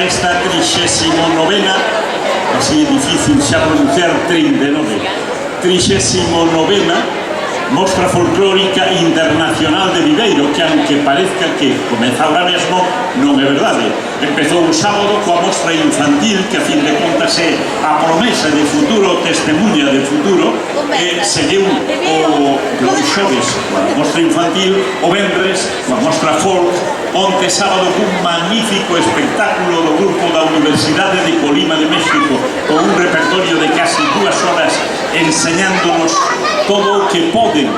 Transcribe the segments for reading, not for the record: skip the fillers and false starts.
esta 39ª, así é difícil xa pronunciar 39ª Mostra Folclórica Internacional de Viveiro, que aunque parezca que comeza ahora mesmo, non é verdade. Empezou o sábado coa mostra infantil, que a fin de contas é a promesa de futuro, testemunha de futuro, e seguiu o xoves coa mostra infantil, o venres coa mostra folk, onte sábado cun magnífico espectáculo do grupo da Universidade de Colima de México, con un repertorio de casi 2 horas enseñándonos todo o que poden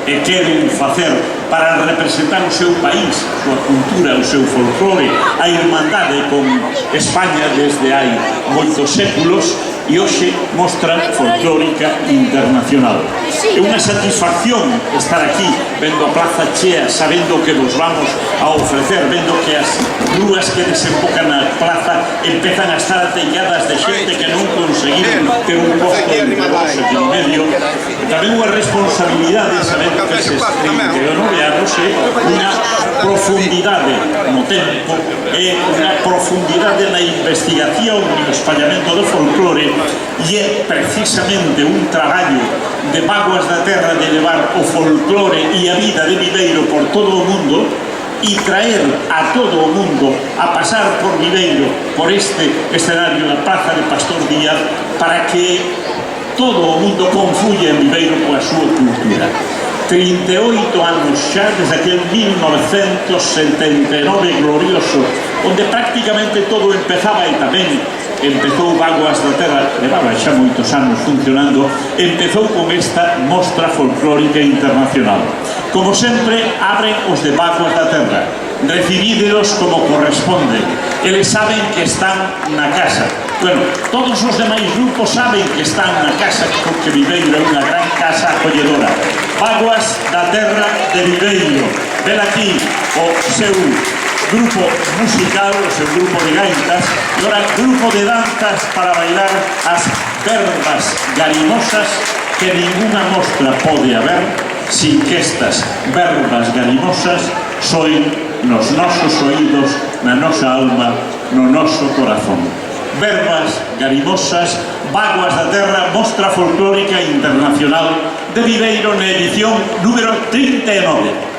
e queren facer para representar o seu país, a súa cultura, o seu folclore, a irmandade con España desde hai moitos séculos, e hoxe Mostra Folclórica Internacional. É unha satisfacción estar aquí, vendo a plaza chea, sabendo que nos vamos a ofrecer, vendo que as rúas que desembocan na plaza empezan a estar atelladas de xente que non conseguiron ter un posto de negocio aquí no medio. Tamén unha responsabilidade, sabendo que eses 39 anos é unha profundidade no tempo, é unha profundidade na investigación e no espallamento do folclore, e é precisamente un traballo de Vaguas da Terra de levar o folclore e a vida de Viveiro por todo o mundo e traer a todo o mundo a pasar por Viveiro, por este escenario da Praza de Pastor Díaz, para que todo o mundo confluya en Viveiro coa súa cultura. 38 anos xa, desde aquel 1979 glorioso, onde prácticamente todo empezaba, e tamén empezou Vaguas da Terra, levaba xa moitos anos funcionando, empezou con esta Mostra Folclórica Internacional. Como sempre, abren os de Vaguas da Terra, recibídelos como corresponde, eles saben que están na casa. Bueno, todos os demais grupos saben que están na casa, porque Viveiro é unha gran casa acolledora. Vaguas da Terra de Viveiro, ven aquí o seu grupo musical, o seu grupo de gaitas, e ora grupo de danzas para bailar as verbas garimosas que ninguna mostra pode haber sin que estas verbas garimosas soen nos nosos oídos, na nosa alma, no noso corazón. Verbas garimosas, Vaguas da Terra, Mostra Folclórica Internacional de Viveiro, na edición número 39.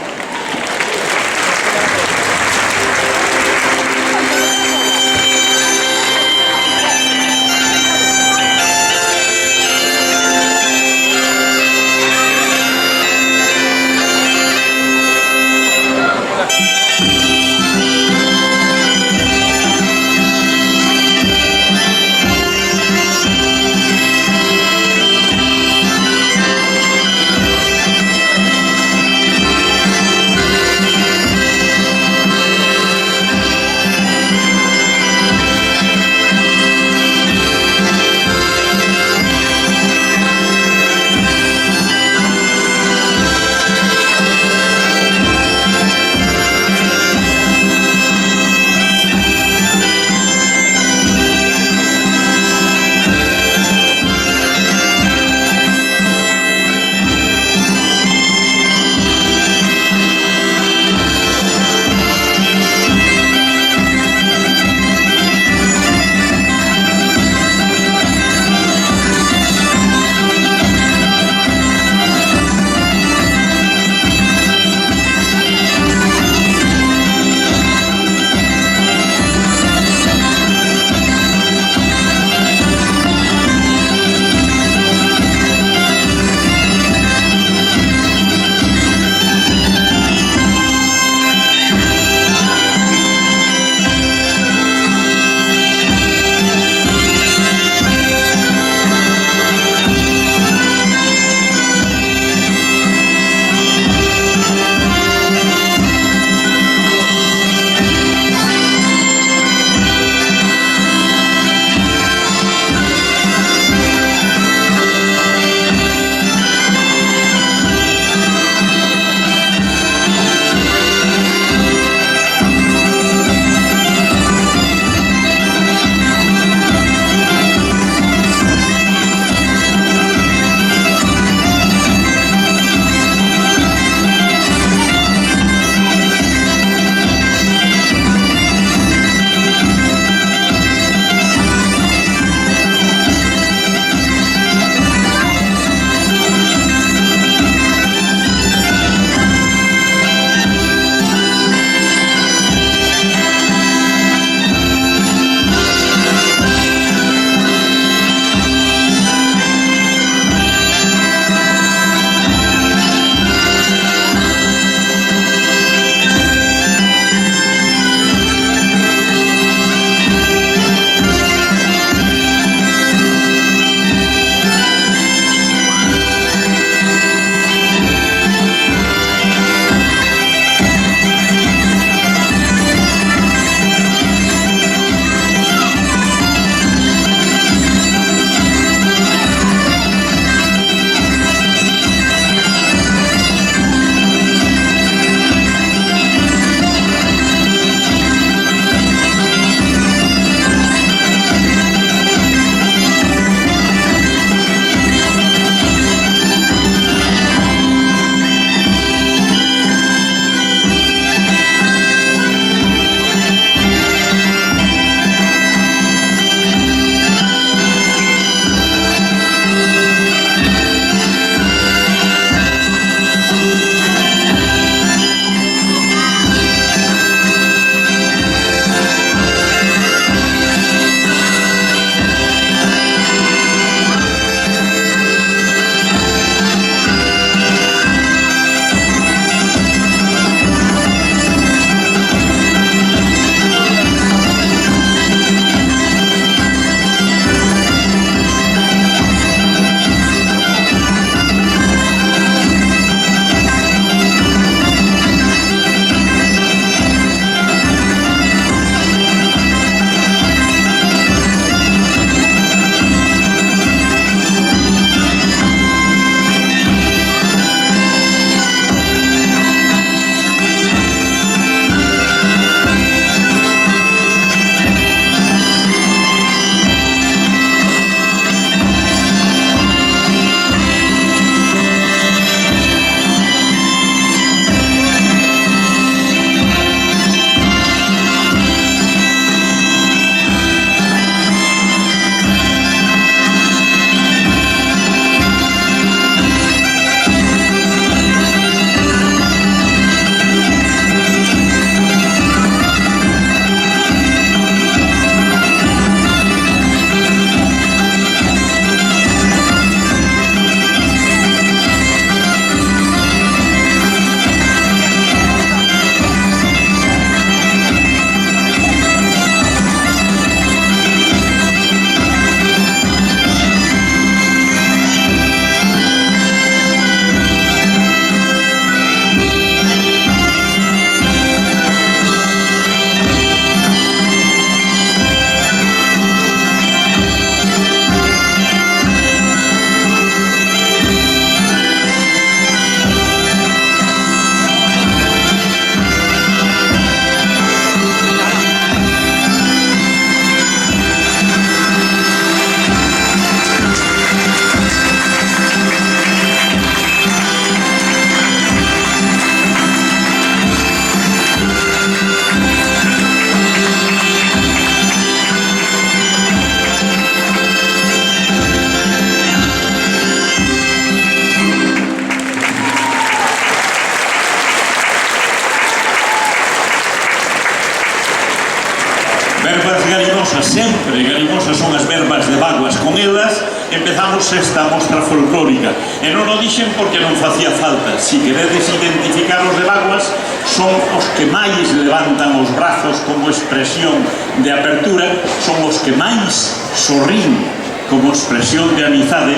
sempre garimosas son as verbas de vaguas. Con elas empezamos esta mostra folclórica, e non o dixen porque non facía falta. Si queredes identificar os de vaguas, son os que máis levantan os brazos como expresión de apertura, son os que máis sorrín como expresión de amizade,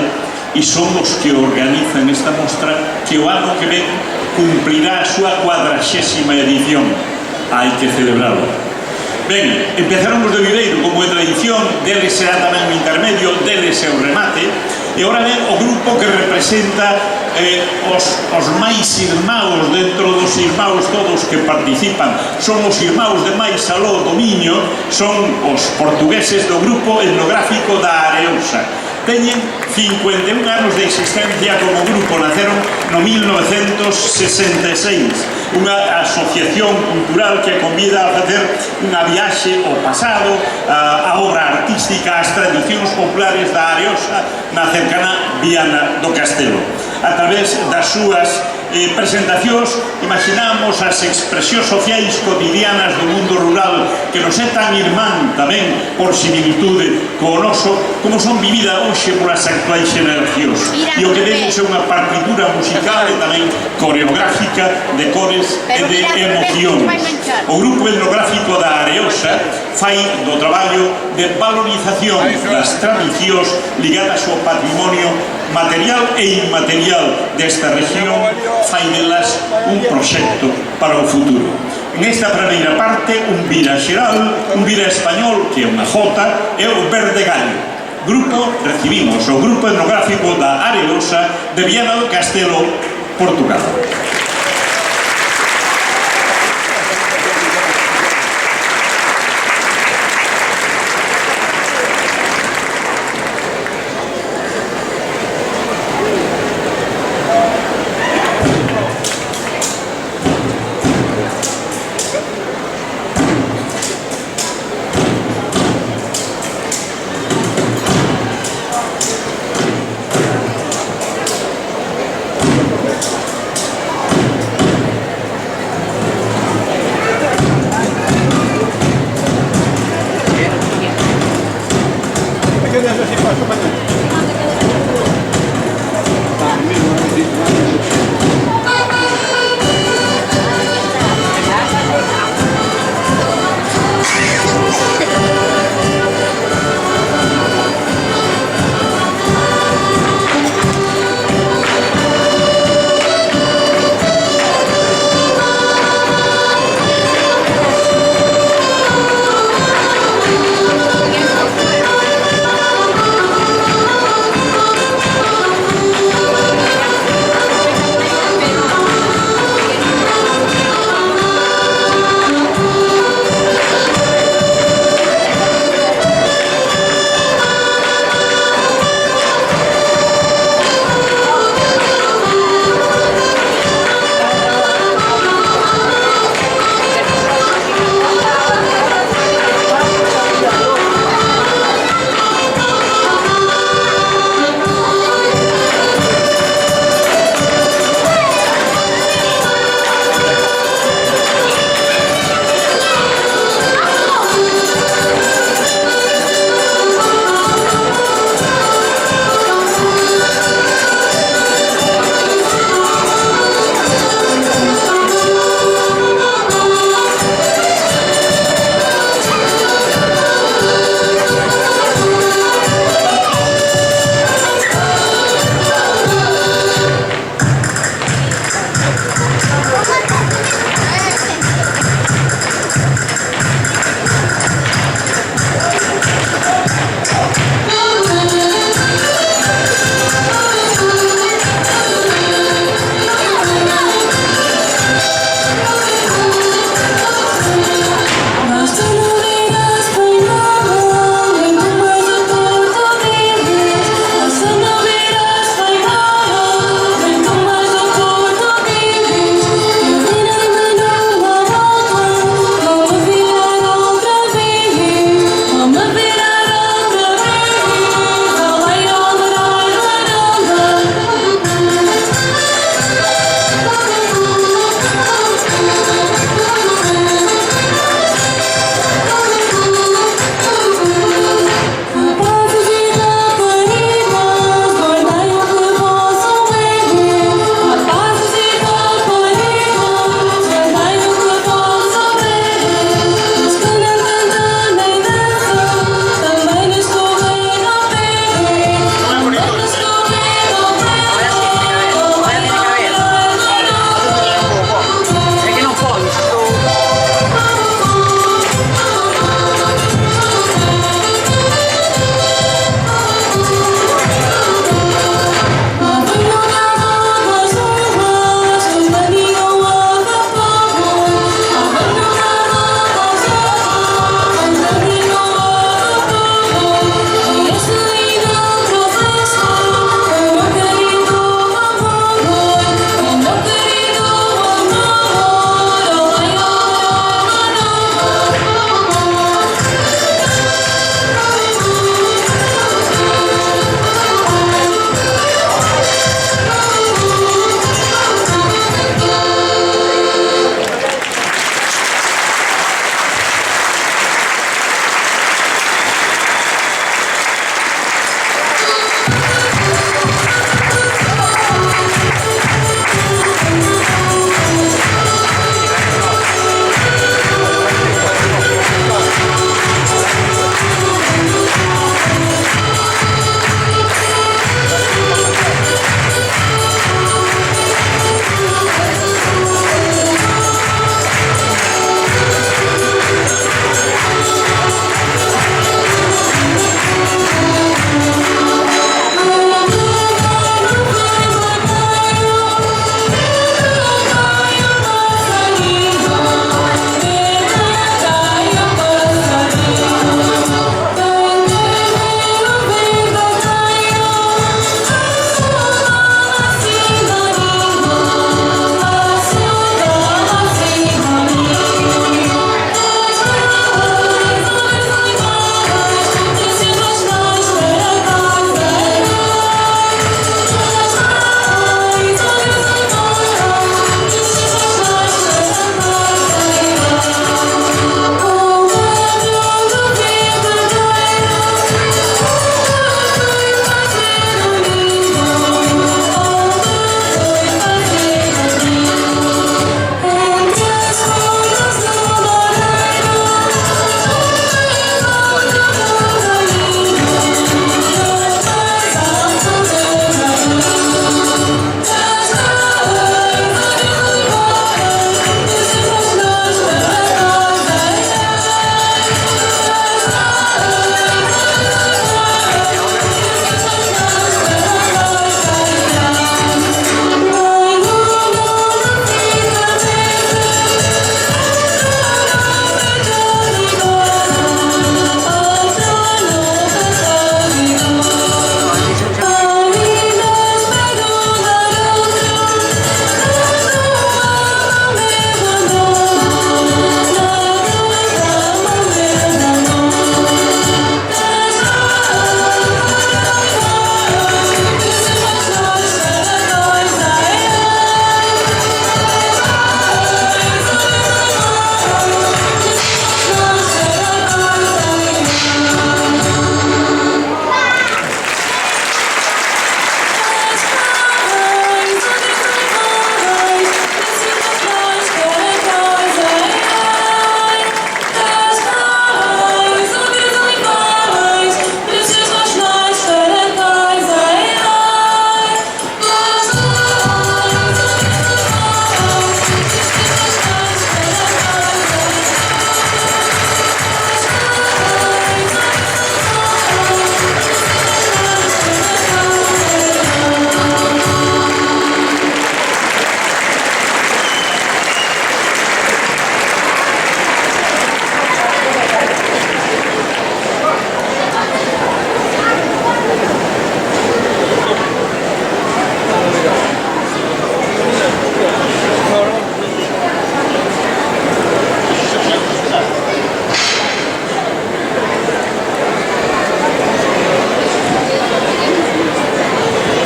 e son os que organizan esta mostra que o ano que ven cumplirá a súa 40ª edición. Hai que celebrarlo. Ben, empezaron os de Viveiro como é tradición, deles será tamén o intermedio, deles é o remate, e agora ven o grupo que representa os máis irmãos dentro dos irmãos todos que participan. Son os irmãos de máis aló do Miño, son os portugueses do grupo etnográfico da Areousa. Teñen 51 anos de existencia como grupo, naceron no 1966, unha asociación cultural que convida a facer unha viaxe ao pasado, a obra artística, as tradicións populares da Areosa na cercana Viana do Castelo. A través das súas presentacións imaginamos as expresións sociais cotidianas do mundo rural que nos é tan irmán tamén por similitude co noso, como son vivida hoxe polas actuais xeneracións. E o que vemos é unha partitura musical e tamén coreográfica de cores e de emocións. O grupo etnográfico da Areosa fai do traballo de valorización das tradicións ligadas ao patrimonio material e inmaterial desta región, fai delas un proxecto para o futuro. Nesta primeira parte, un vira xeral, un vira español, que é unha jota, e o verde gallo. Grupo, recibimos o grupo etnográfico da Areosa de Viana do Castelo, Portugal.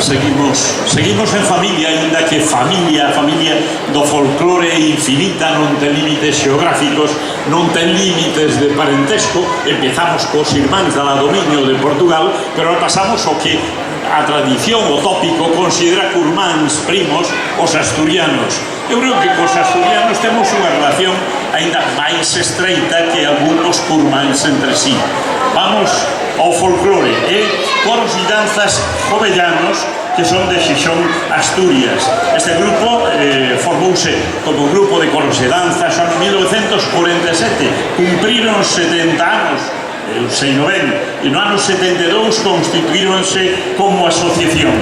seguimos en familia, ainda que familia do folclore é infinita, non ten límites xeográficos, non ten límites de parentesco. Empezamos cos irmáns da Ladomiño de Portugal, pero pasamos o que a tradición, o tópico, considera curmáns, primos, os asturianos. Eu creo que cos asturianos temos unha relación ainda máis estreita que algúns curmáns entre sí. Vamos ao folclore, coros e danzas jovellanos que son de Xixón, Asturias. Este grupo formouse como grupo de coros e danzas en 1947, cumpriron 70 anos, eu sei no ben, e no ano 72 constituíronse como asociación.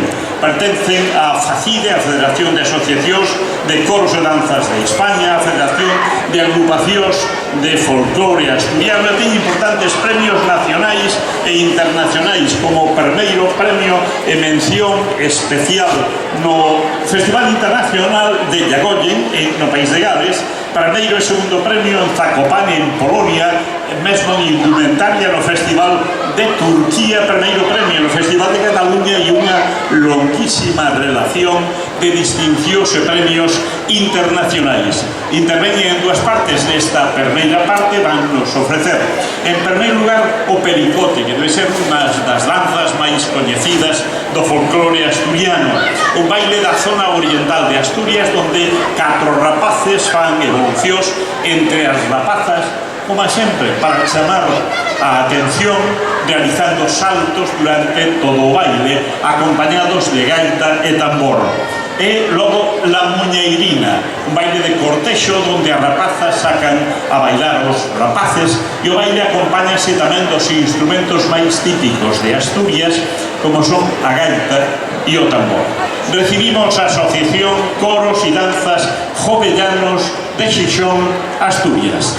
Pertencen a FACIDE, a Federación de Asociacións de Coros e Danzas de España, a Federación de Agrupacións de Folclore Asturiano, e ten importantes premios nacionais e internacionais, como o primeiro premio e mención especial no Festival Internacional de Llagoyen, no País de Gales, primeiro e segundo premio en Zakopane, en Polonia, mesmo en indumentaria no Festival de Turquía, primeiro premio no Festival de Cataluña, e unha longuísima relación de distincións e premios internacionais. Interveñen en dúas partes. Nesta primeira parte van nos ofrecer, en primeiro lugar, o pericote, que debe ser unha das danzas máis coñecidas do folclore asturiano, un baile da zona oriental de Asturias, donde 4 rapaces fan evolucións entre as rapazas, como sempre, para chamar a atención, realizando saltos durante todo o baile, acompañados de gaita e tambor. E logo la muñeirina, un baile de cortexo onde as rapazas sacan a bailar os rapaces, e o baile acompáñase tamén dos instrumentos máis típicos de Asturias, como son a gaita e o tambor. Recibimos a Asociación Coros e Danzas Jovellanos de Xixón, Asturias.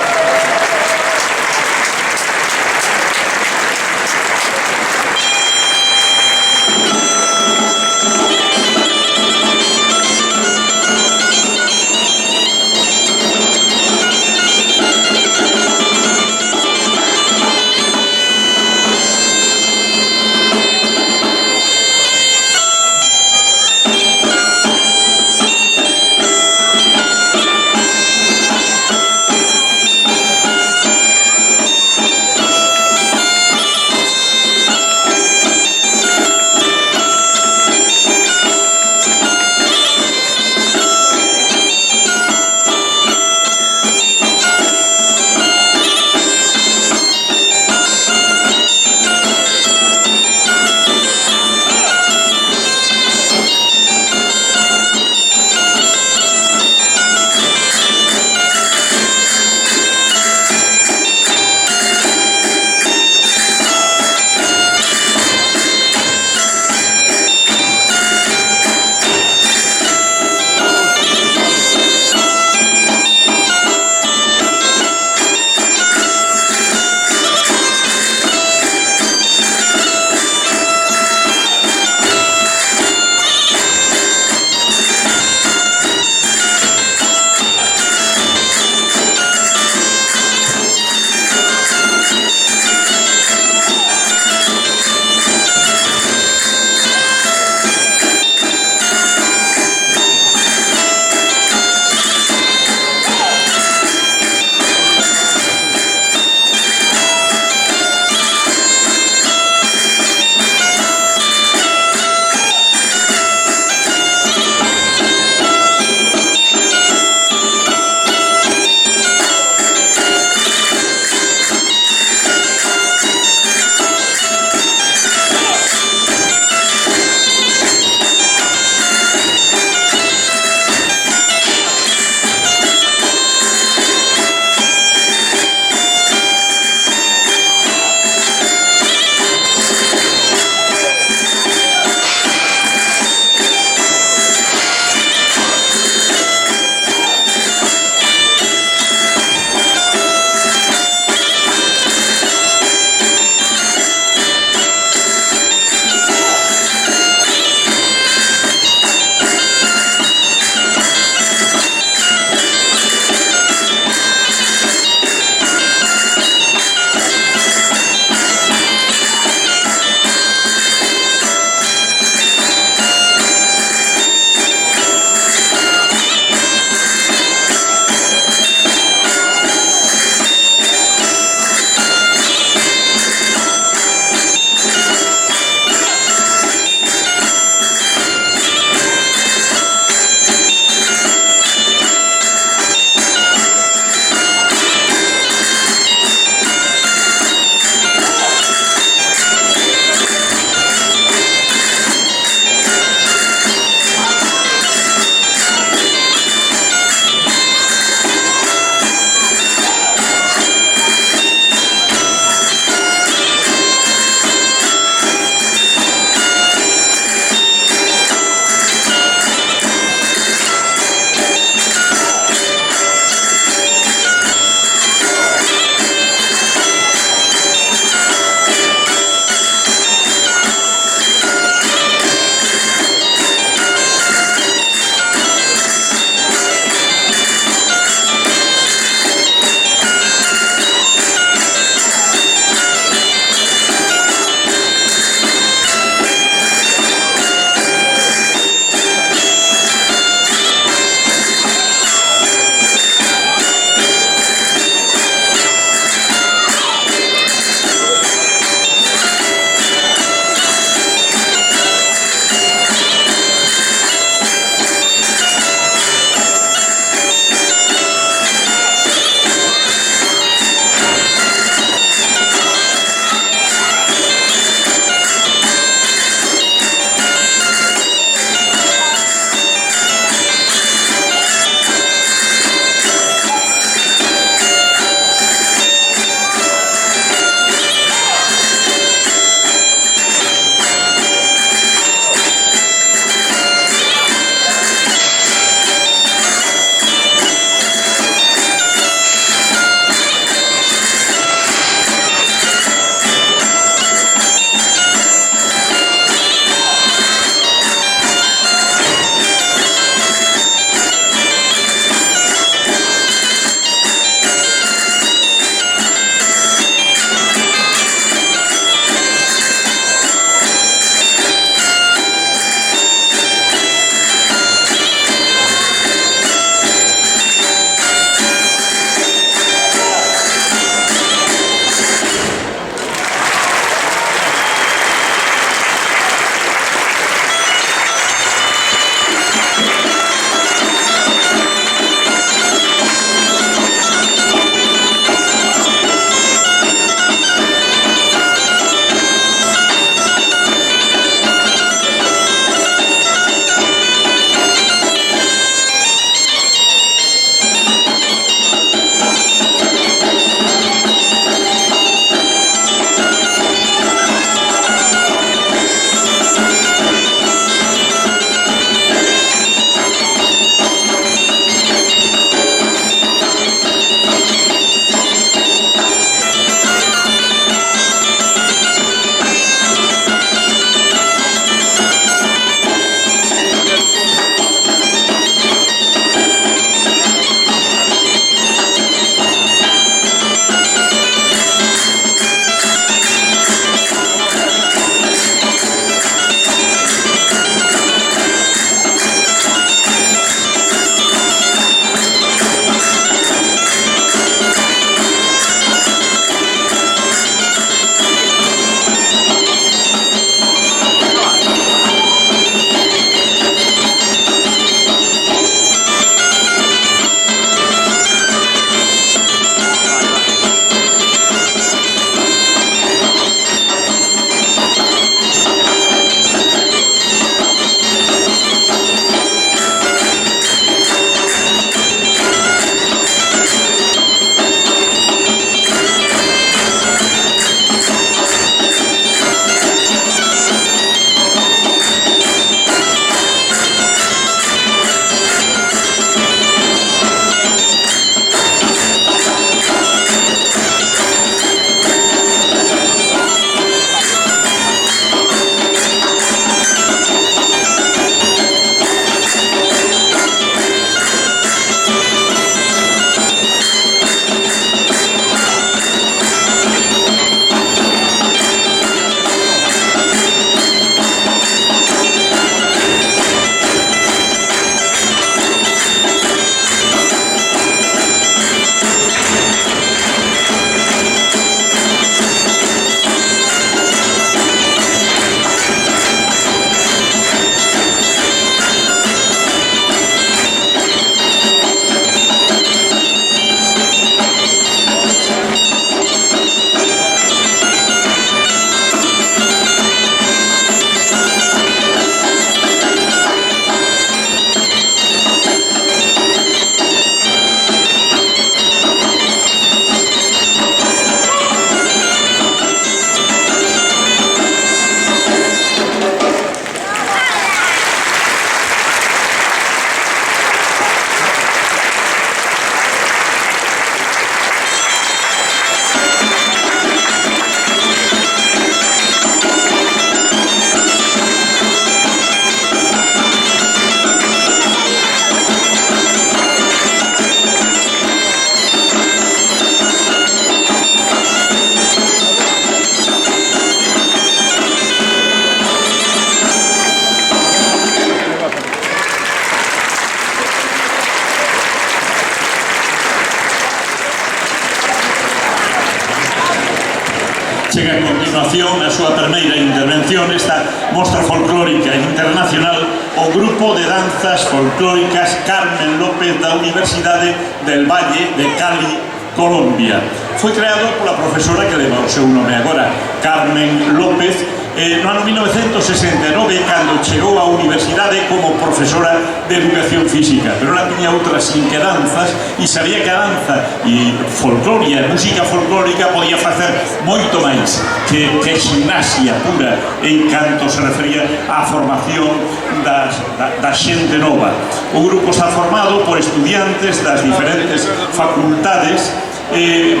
Chega a continuación a súa primeira intervención esta mostra folclórica internacional o grupo de danzas folclóricas Carmen López da Universidade del Valle de Cali, Colombia. Foi creado pola profesora que leva o seu nome agora, Carmen López, no ano 1969, cando chegou á universidade como profesora de educación física, pero ela tiña outras inquedanzas e sabía que a danza e folcloria, música folclórica podía facer moito máis que gimnasia pura en canto se refería á formación da xente nova. O grupo está formado por estudiantes das diferentes facultades que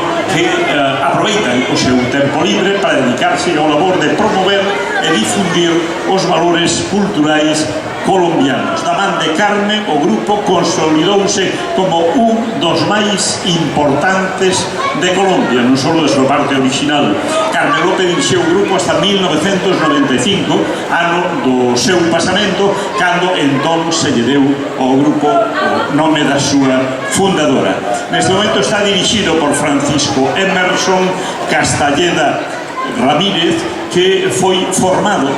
aproveitan o seu tempo libre para dedicarse ao labor de promover e difundir os valores culturais colombianos. Da man de Carmen, o grupo consolidouse como un dos máis importantes de Colombia, non só da súa parte original. Carmen López dirixiu o grupo hasta 1995, ano do seu pasamento, cando entón se lle deu ao grupo o nome da súa fundadora. Neste momento está dirixido por Francisco Emerson Castalleda Ramírez, que foi formado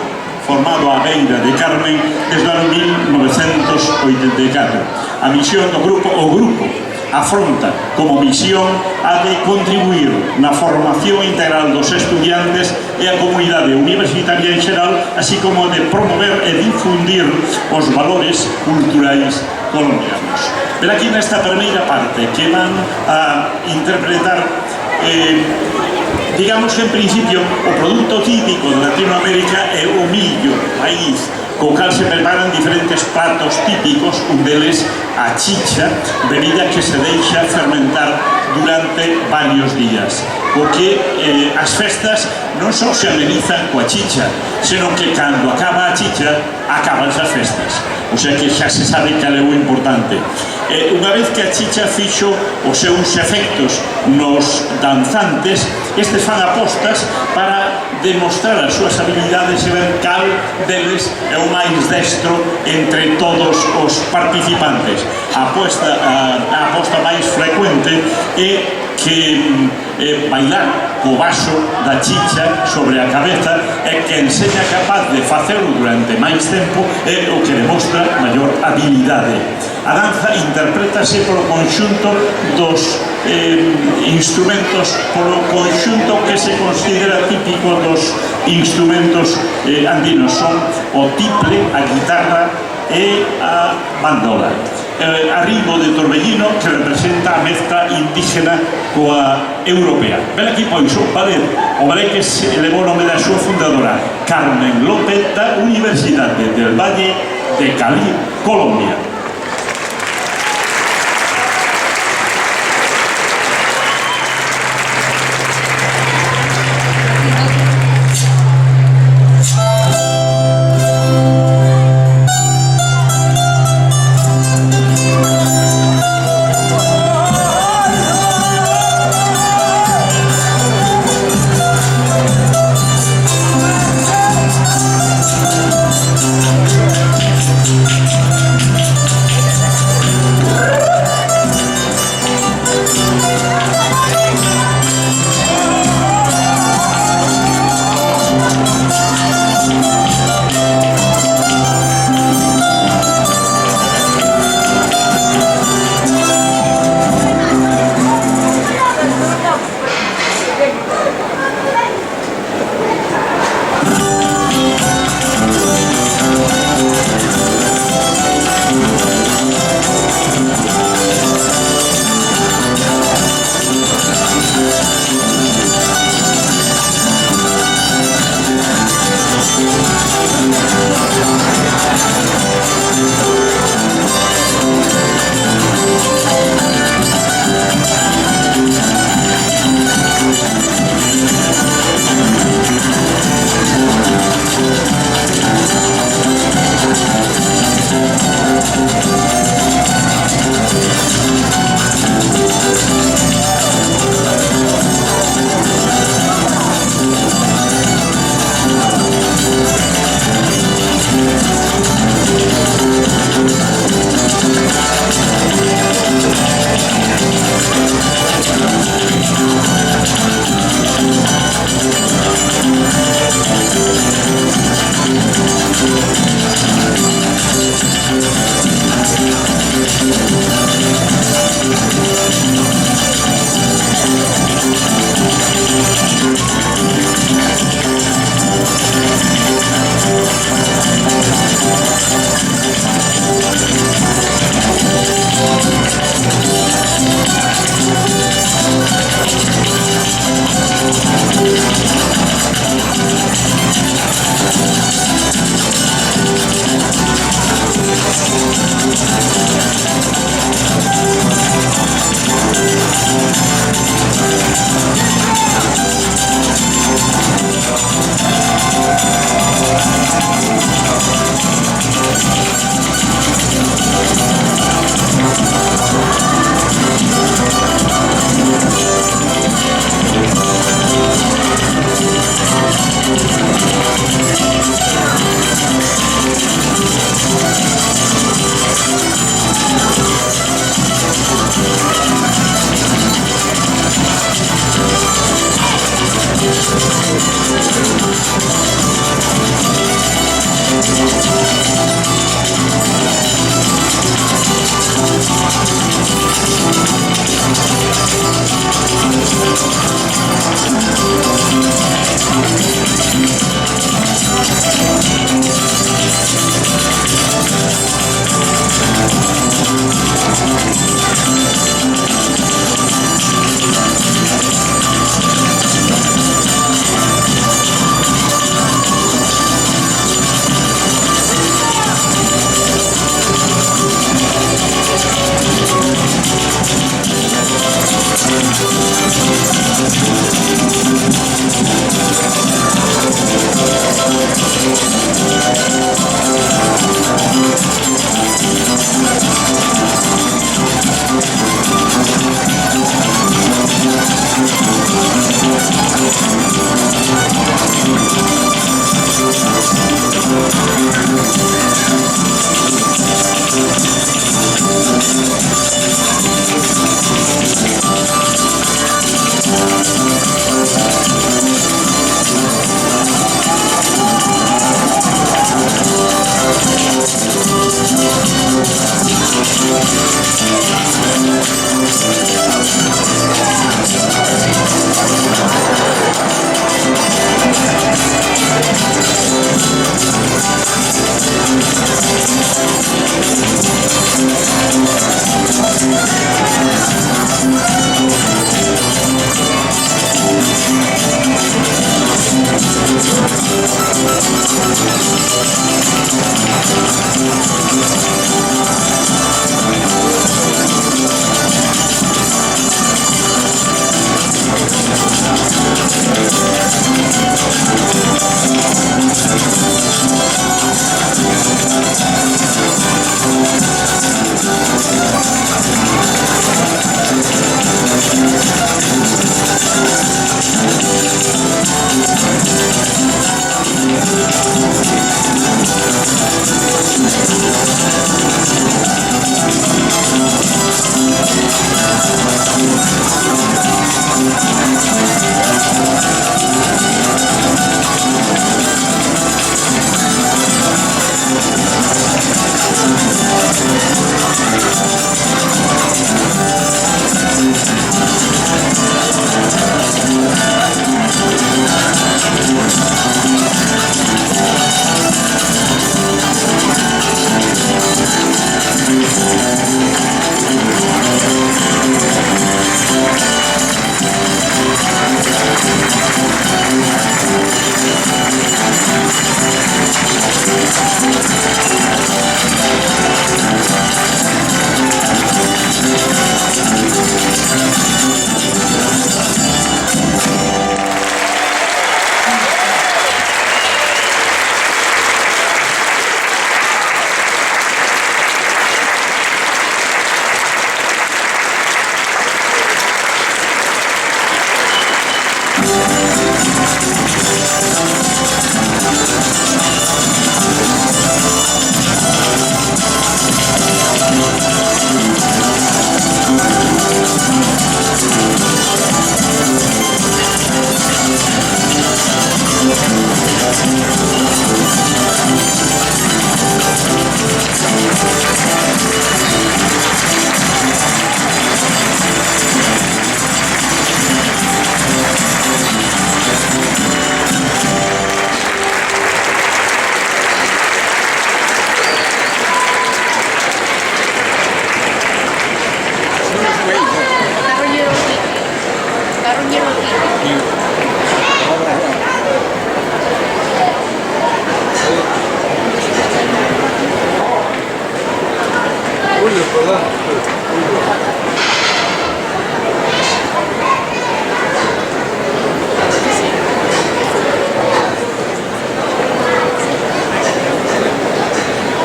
á beira de Carmen desde o ano 1984. A misión do grupo, o grupo afronta como misión a de contribuir na formación integral dos estudiantes e a comunidade universitaria en xeral, así como de promover e difundir os valores culturais colombianos. Pero aquí nesta primeira parte que van a interpretar digamos que en principio o produto típico de Latinoamérica é o millo, maíz, co cal se preparan diferentes pratos típicos, un deles a chicha, bebida que se deixa fermentar durante varios días. O que as festas non só se amenizan coa chicha, senón que cando acaba a chicha, acaban as festas. O sea que xa se sabe cal é o importante. Unha vez que a chicha fixo os seus efectos nos danzantes, estes fan apostas para demostrar as súas habilidades e ver cal deles é o máis destro entre todos os participantes. A aposta máis frecuente é que bailar co vaso da chicha sobre a cabeza e quen seña capaz de facelo durante máis tempo é o que demostra maior habilidade. A danza interprétase polo conxunto dos instrumentos, polo conxunto que se considera típico dos instrumentos andinos. Son o tiple, a guitarra e a bandola. Arribo de Torbellino, que representa a mezcla indígena coa europea. Ven aquí, pois, o ballet que se levou o nome da súa fundadora, Carmen López da Universidade del Valle de Cali, Colombia.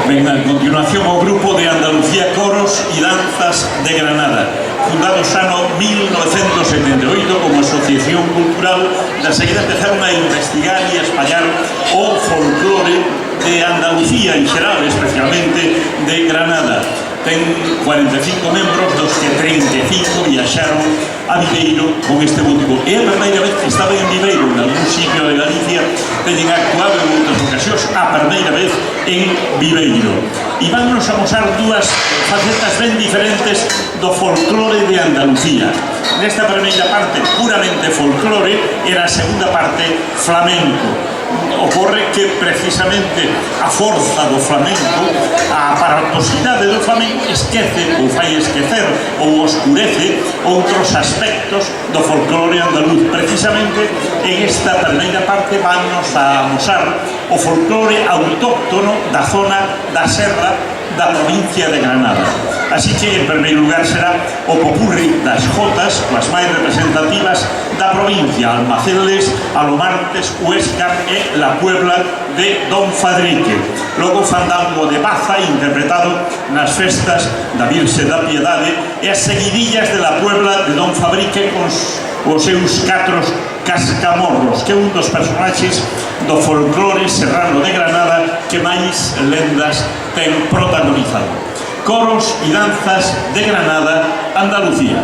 Ben, a continuación o grupo de Andalucía Coros y Danzas de Granada, fundado xa no 1978 como asociación cultural. Da seguida empezaron a investigar e a espallar o folclore de Andalucía en xeral, especialmente de Granada. Ten 45 membros, dos que 35 viaxaron a Viveiro con este motivo. É a primeira vez que estaba en Viveiro, en algún sitio de Galicia, teñen actuado en outras ocasións, a primeira vez en Viveiro. E vannos a mostrar dúas facetas ben diferentes do folclore de Andalucía. Nesta primeira parte, puramente folclore, e na segunda parte, flamenco. Ocorre que precisamente a forza do flamenco, a aparatosidade do flamenco esquece ou fai esquecer ou oscurece outros aspectos do folclore andaluz. Precisamente en esta primeira parte vannos a amosar o folclore autóctono da zona da Serra da provincia de Granada. Así que, en primeiro lugar, será o popurri das jotas, as máis representativas da provincia: Almaceles, Alomartes, Huéscar e la Puebla de Don Fadrique. Logo, fandango de Baza, interpretado nas festas da Virxe da Piedade, e as seguidillas de la Puebla de Don Fadrique con os seus catros cascamorros, que é un dos personaxes do folclore serrano de Granada que máis lendas ten protagonizado. Coros y danzas de Granada, Andalucía.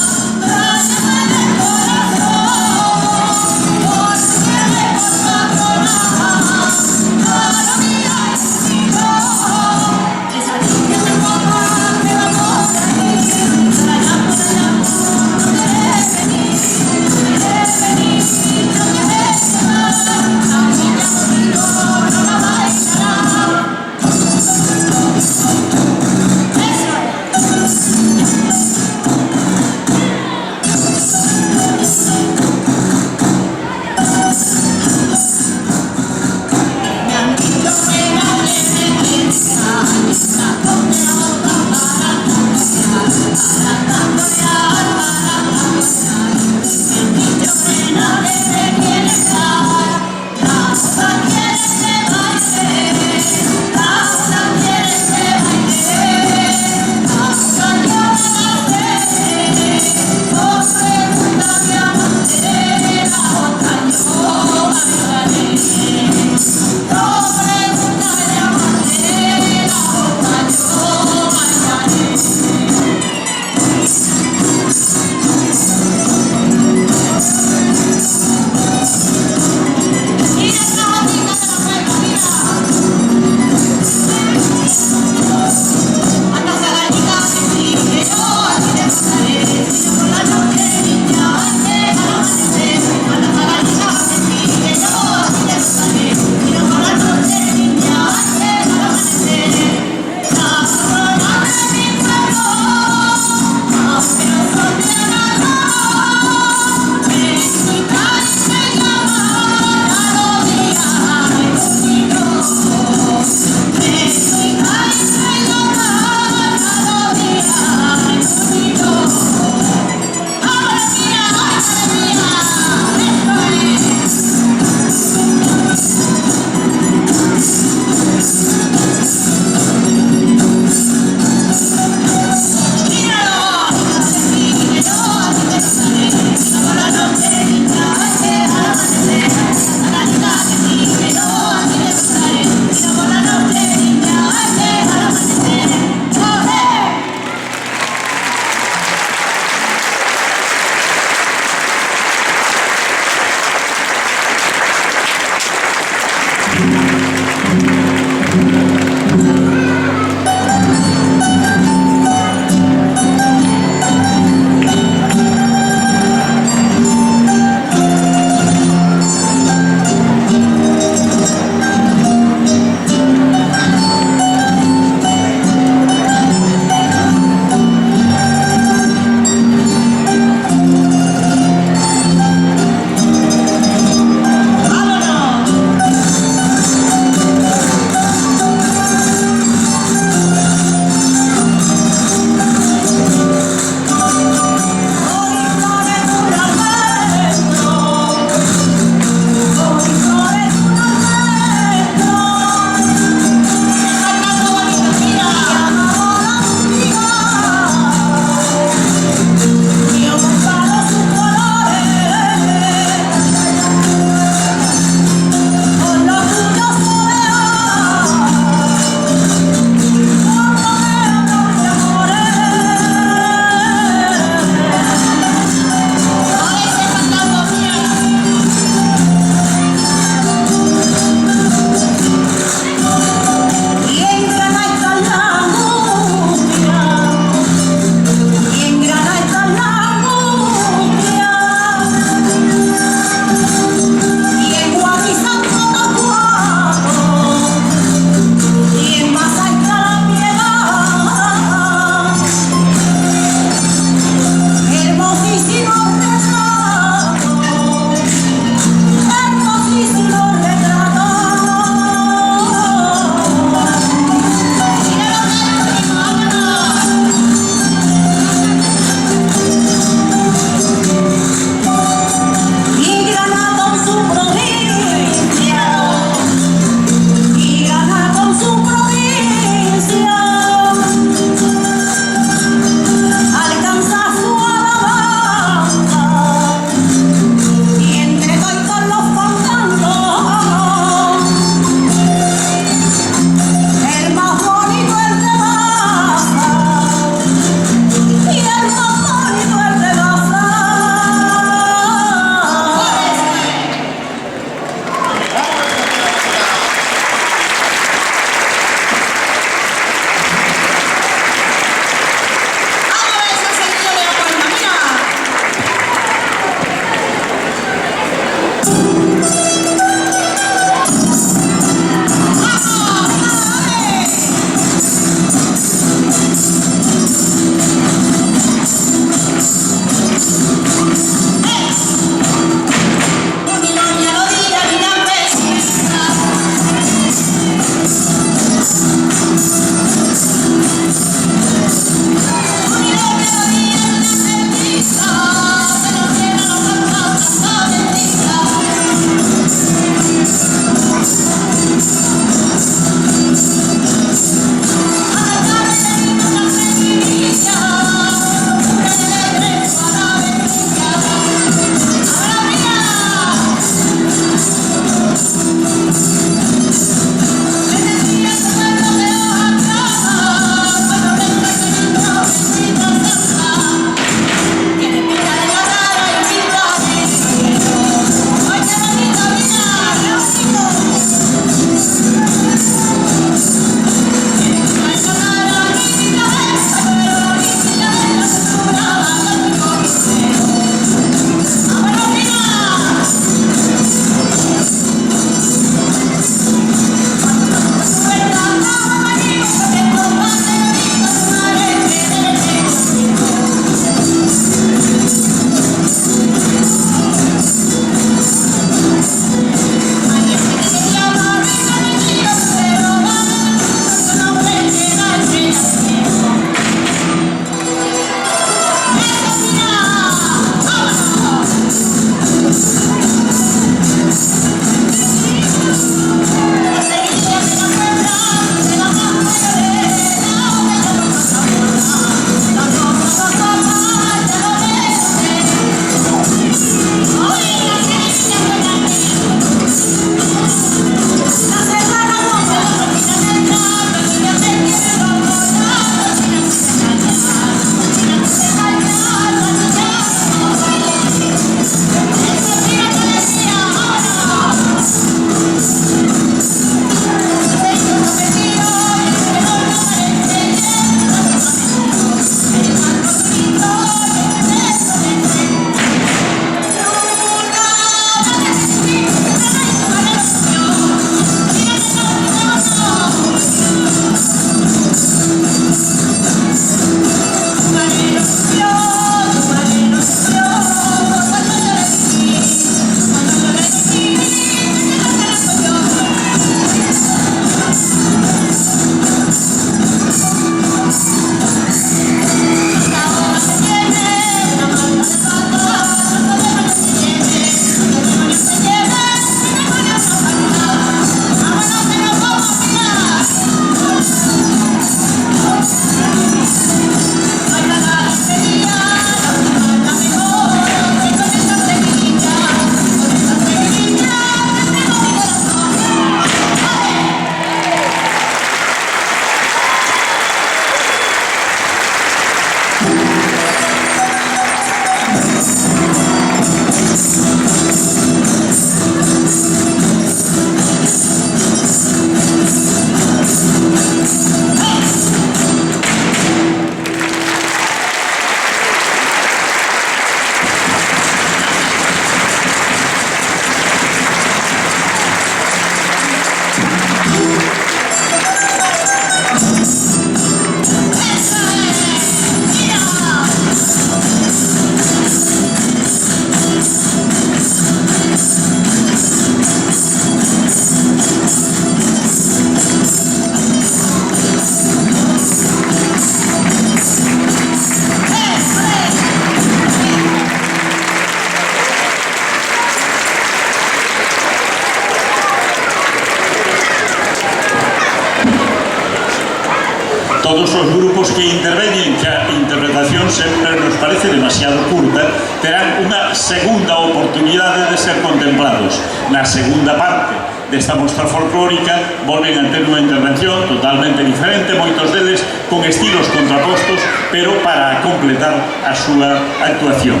Todos os grupos que interveñen, que a interpretación sempre nos parece demasiado curta, terán unha segunda oportunidade de ser contemplados. Na segunda parte desta mostra folclórica volven a ter unha intervención totalmente diferente, moitos deles con estilos contrapostos, pero para completar a súa actuación.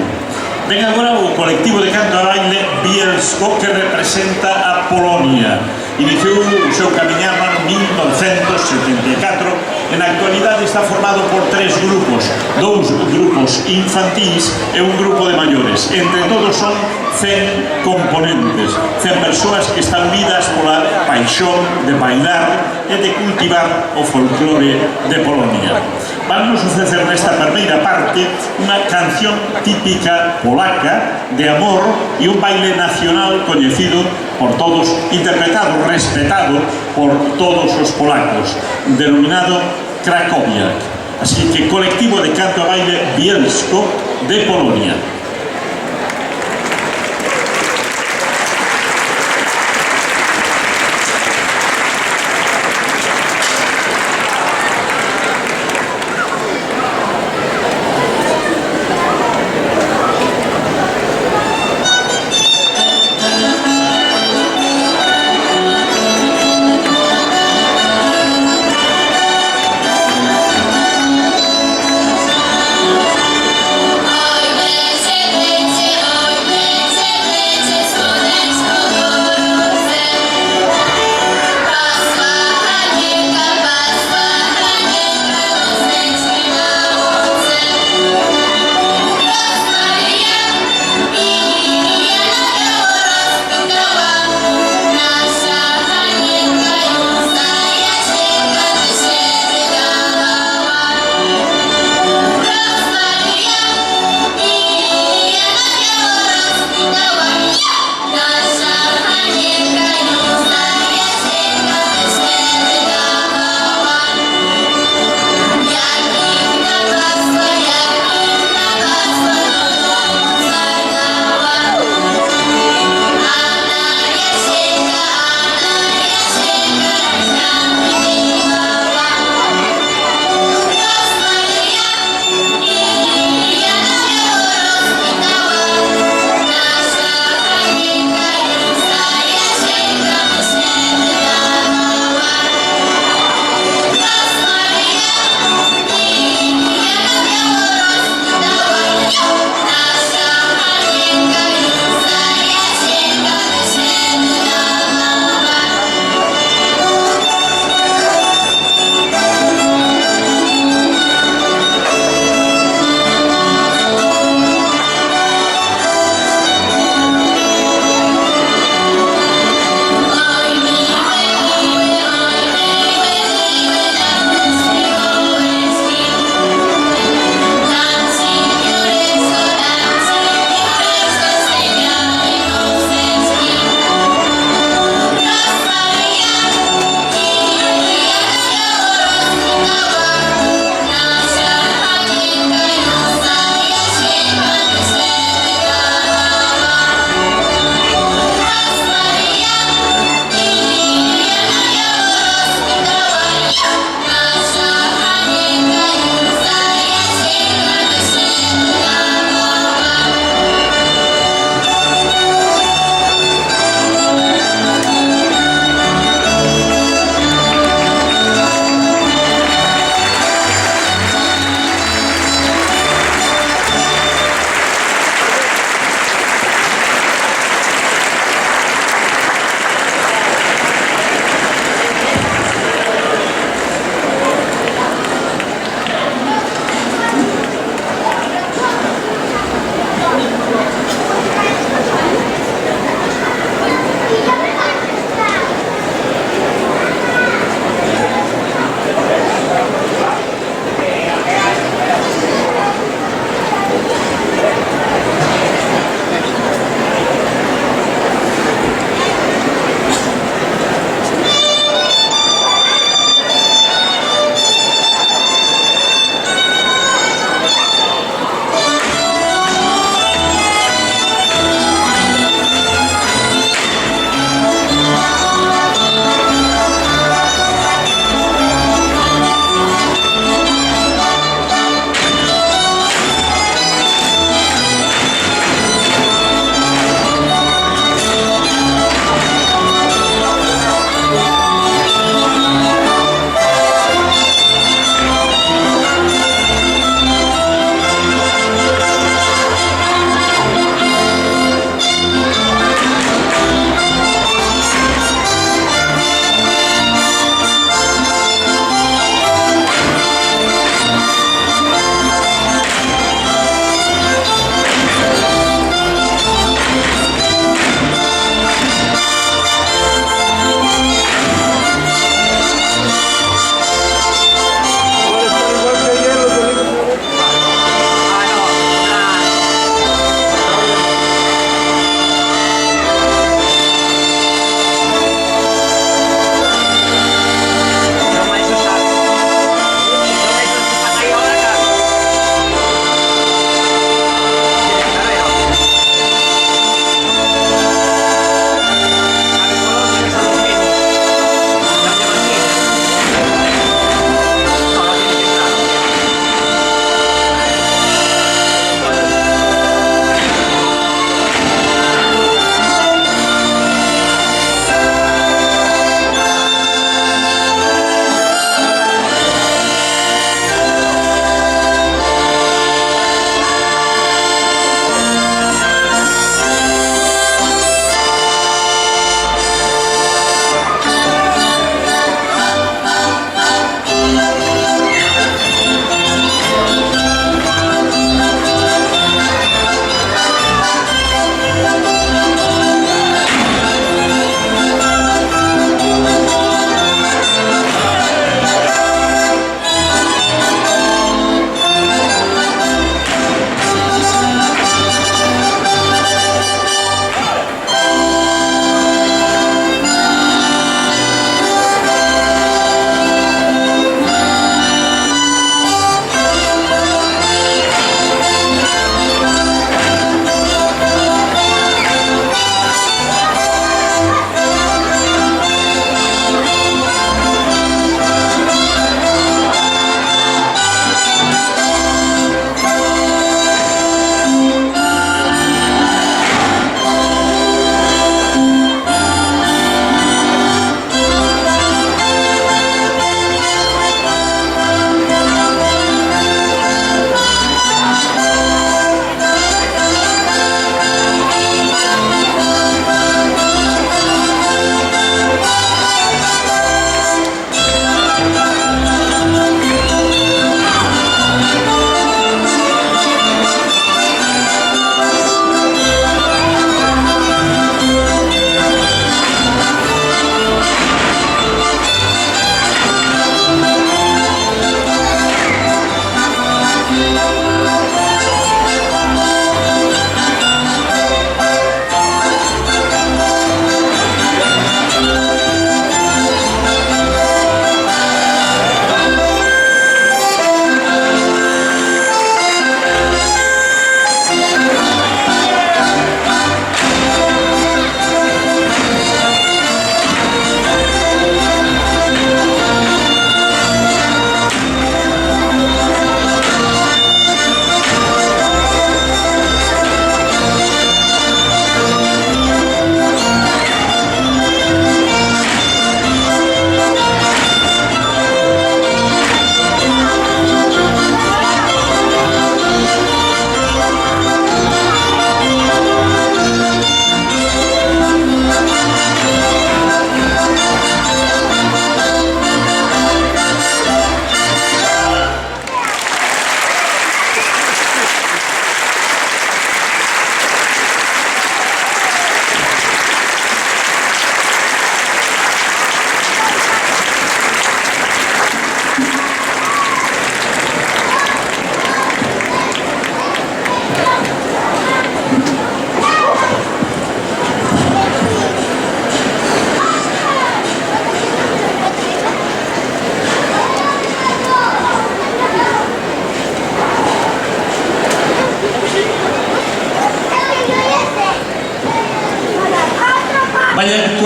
Ven agora o colectivo de canto a baile Bielsko, que representa a Polonia. Iniciou o seu camiñar no 1974. En a actualidade está formado por 3 grupos, 2 grupos infantís e un grupo de maiores. Entre todos son 100 componentes, 100 persoas que están unidas pola paixón de bailar e de cultivar o folclore de Polonia. Vamos ofrecer nesta primeira parte unha canción típica polaca de amor e un baile nacional coñecido por todos, interpretado, respetado por todos os polacos, denominado Cracovia. Así que colectivo de canto a baile Bielsko de Polonia. Hoy me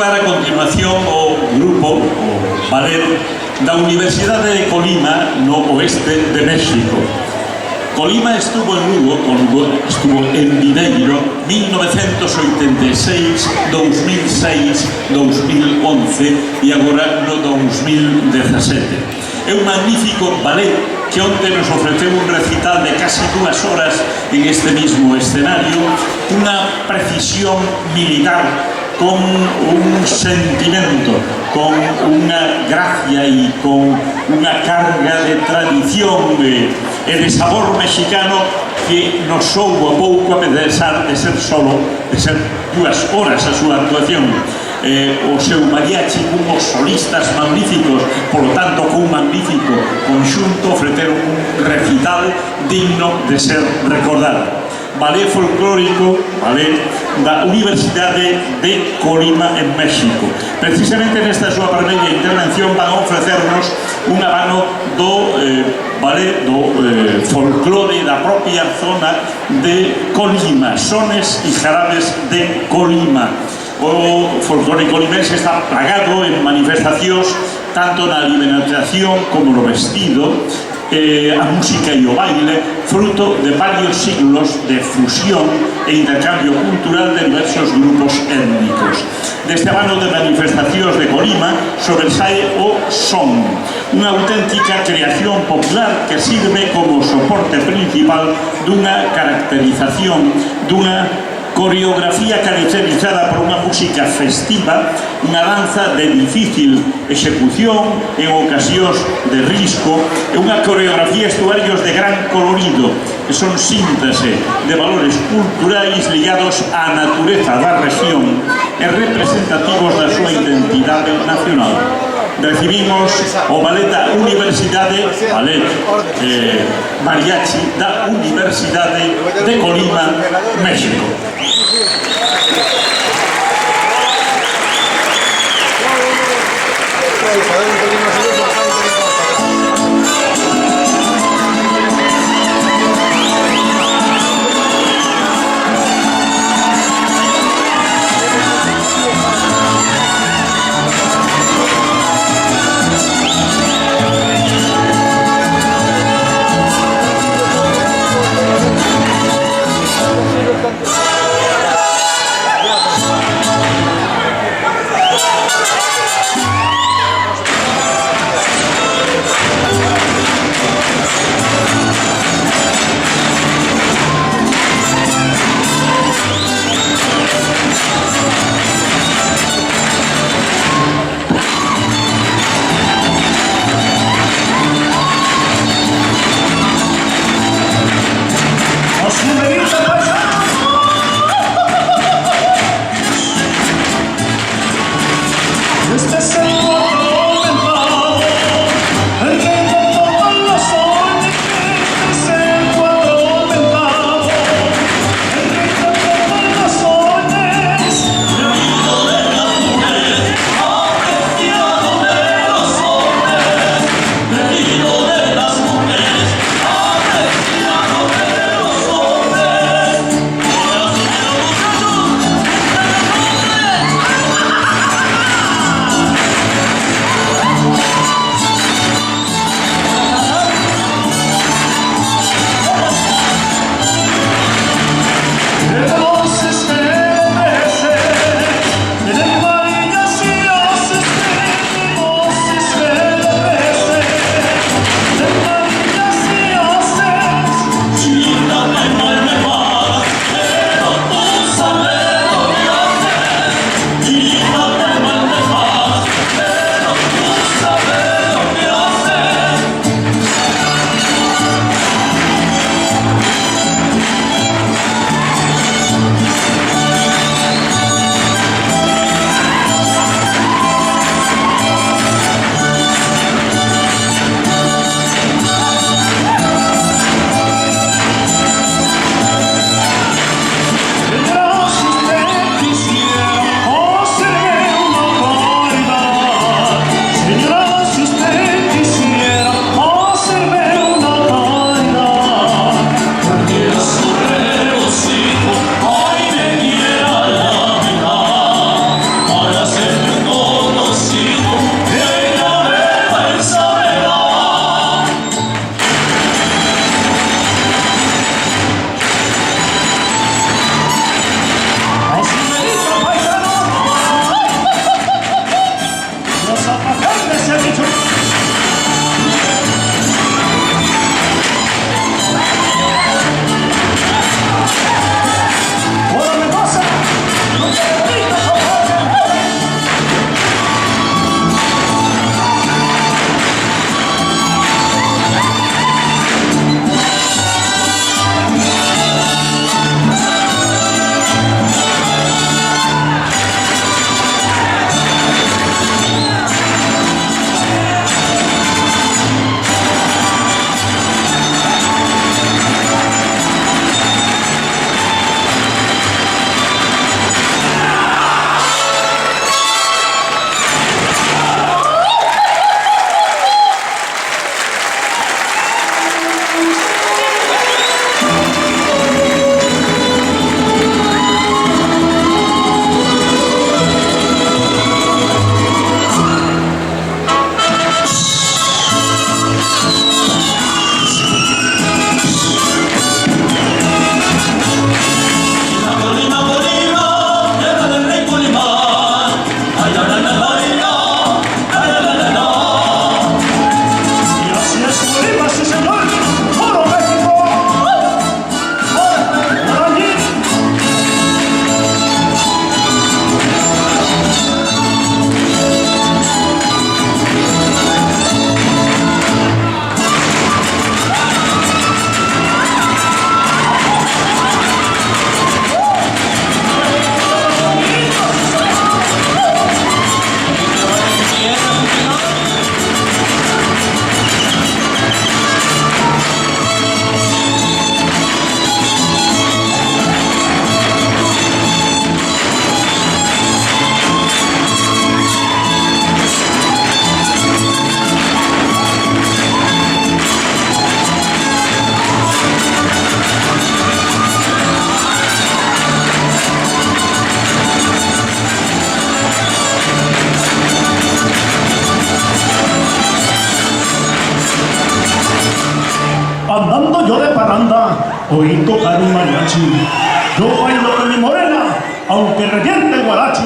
recordar a continuación o grupo, o ballet, da Universidade de Colima no oeste de México. Colima estuvo en Lugo, estuvo en Viveiro, 1986, 2006, 2011 e agora no 2017. É un magnífico ballet que onte nos ofreceu un recital de casi 2 horas en este mismo escenario, unha precisión militar con un sentimento, con unha gracia e con unha carga de tradición e de sabor mexicano que nos soubo a pouco a pesar de ser solo, de ser 2 horas a súa actuación. O seu mariachi cunhos solistas magníficos, polo tanto cun magnífico conxunto, ofreceron un recital digno de ser recordado. Ballet folclórico, ballet da Universidade de Colima en México. Precisamente nesta súa primeira intervención van a ofrecernos un abano do ballet, do folclore da propia zona de Colima, sones e jarabes de Colima. O folclore colimense está plagado en manifestacións tanto na alimentación como no vestido, a música e o baile, fruto de varios siglos de fusión e intercambio cultural de diversos grupos étnicos. Deste abano de manifestacións de Colima sobresae o son, unha auténtica creación popular que sirve como soporte principal dunha caracterización, dunha coreografía caracterizada por unha música festiva, unha danza de difícil execución, en ocasións de risco, e unha coreografía e estuarios de gran colorido, que son síntese de valores culturais ligados á natureza da rexión e representativos da súa identidade nacional. Recibimos o ballet da Universidade, ballet mariachi da Universidade de Colima, México. oí tocar un mariachi. Yo bailo con mi morena, aunque reviente el guarachi.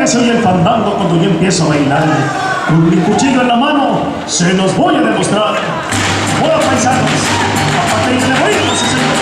Se oye el fandango cuando yo empiezo a bailar. Con mi cuchillo en la mano, se los voy a demostrar. Hola, paisanos, aparte de la buena, sí, señor.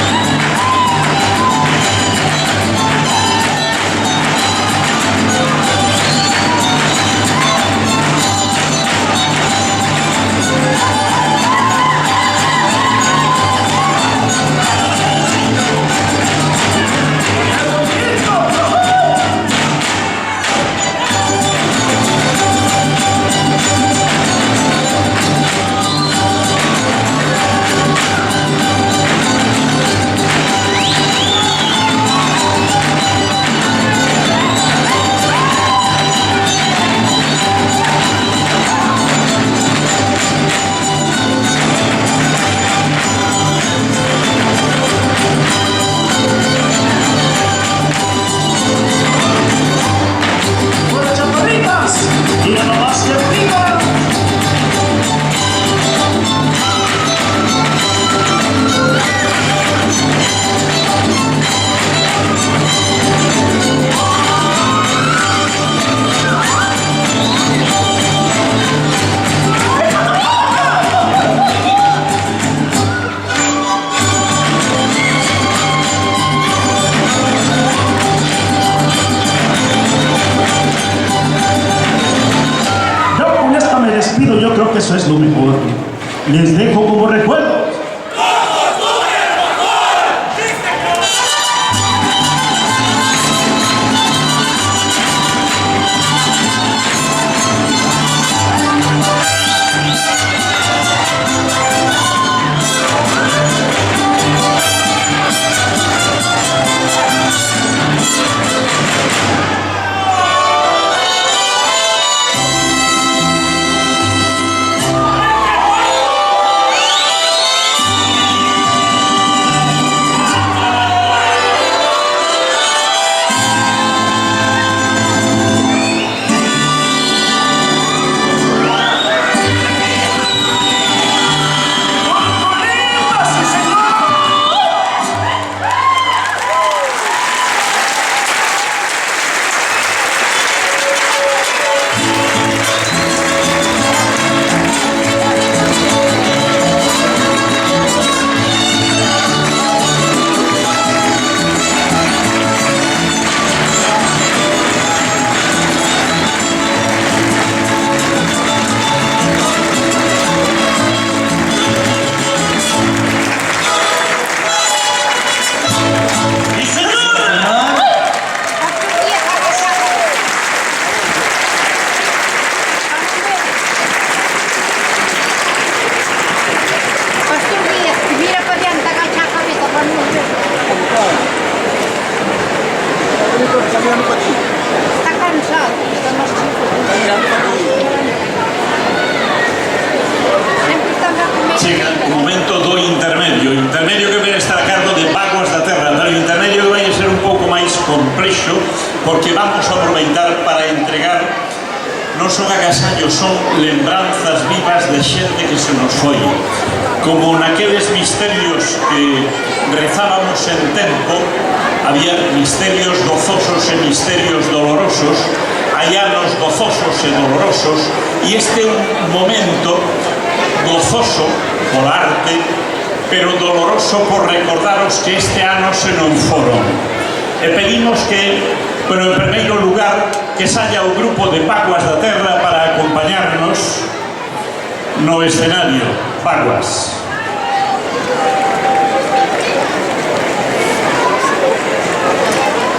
Yo creo que eso es lo mejor. Les dejo como recuerdo. Está cansado, están los chicos. Chega o momento do intermedio que vai estar a cargo de Vaguas da Terra, pero o intermedio vai ser un pouco máis complexo porque vamos a aproveitar para entregar non son agasallos, son lembranzas vivas de xente que se nos foi, como naqueles misterios que rezábamos en tempo, había misterios gozosos e misterios dolorosos, hai anos gozosos e dolorosos, e este é un momento gozoso por arte, pero doloroso por recordaros que este ano se non foron. E pedimos que, bueno, en primeiro lugar, que saia o grupo de Vaguas da Terra para acompañarnos no escenario. Vaguas.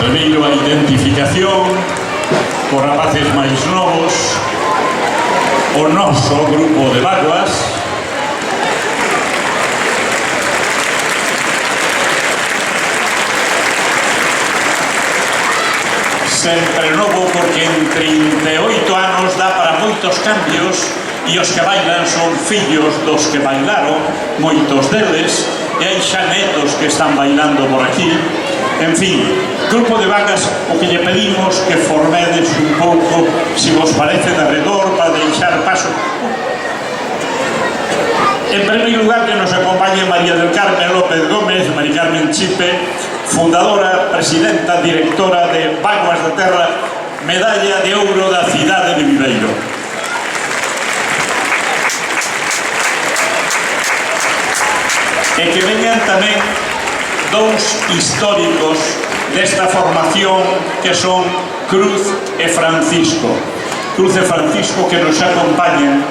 Primeiro a identificación por rapaces máis novos, o noso grupo de Vaguas. Sempre novo porque en 38 anos dá para moitos cambios e os que bailan son fillos dos que bailaron, moitos deles, e hai xa netos que están bailando por aquí. En fin, grupo de Vagas, o que lle pedimos que formedes un pouco, se vos parece, de arredor para deixar paso. En primeiro lugar, que nos acompañe María del Carmen López Gómez, Mari Carmen Chipe, fundadora, presidenta, directora de Vaguas da Terra, medalla de ouro da cidade de Viveiro. E que veñan tamén dous históricos desta formación que son Cruz e Francisco. Cruz e Francisco que nos acompañan.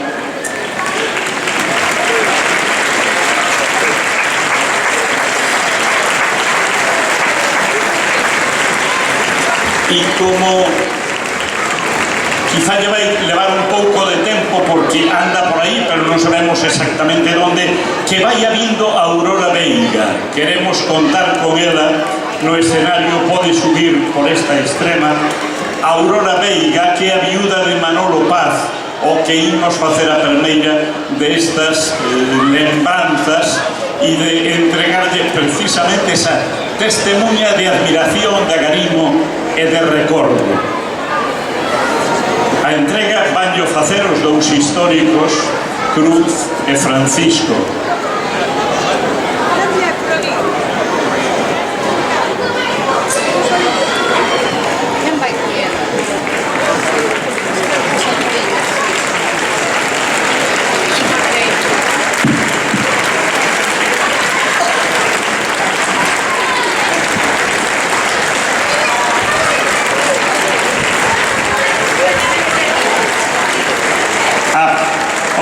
E como quizá lle vai levar un pouco de tempo porque anda por aí, pero non sabemos exactamente onde, que vai habindo a Aurora Veiga. Queremos contar con ela no escenario, pode subir por esta extrema. A Aurora Veiga, que é a viuda de Manolo Paz, o que imos facer a primeira destas lembranzas e de entregarlle precisamente esa testemunha de admiración, de agarimo e de recordo. A entrega vanllo facer os dous históricos, Cruz e Francisco.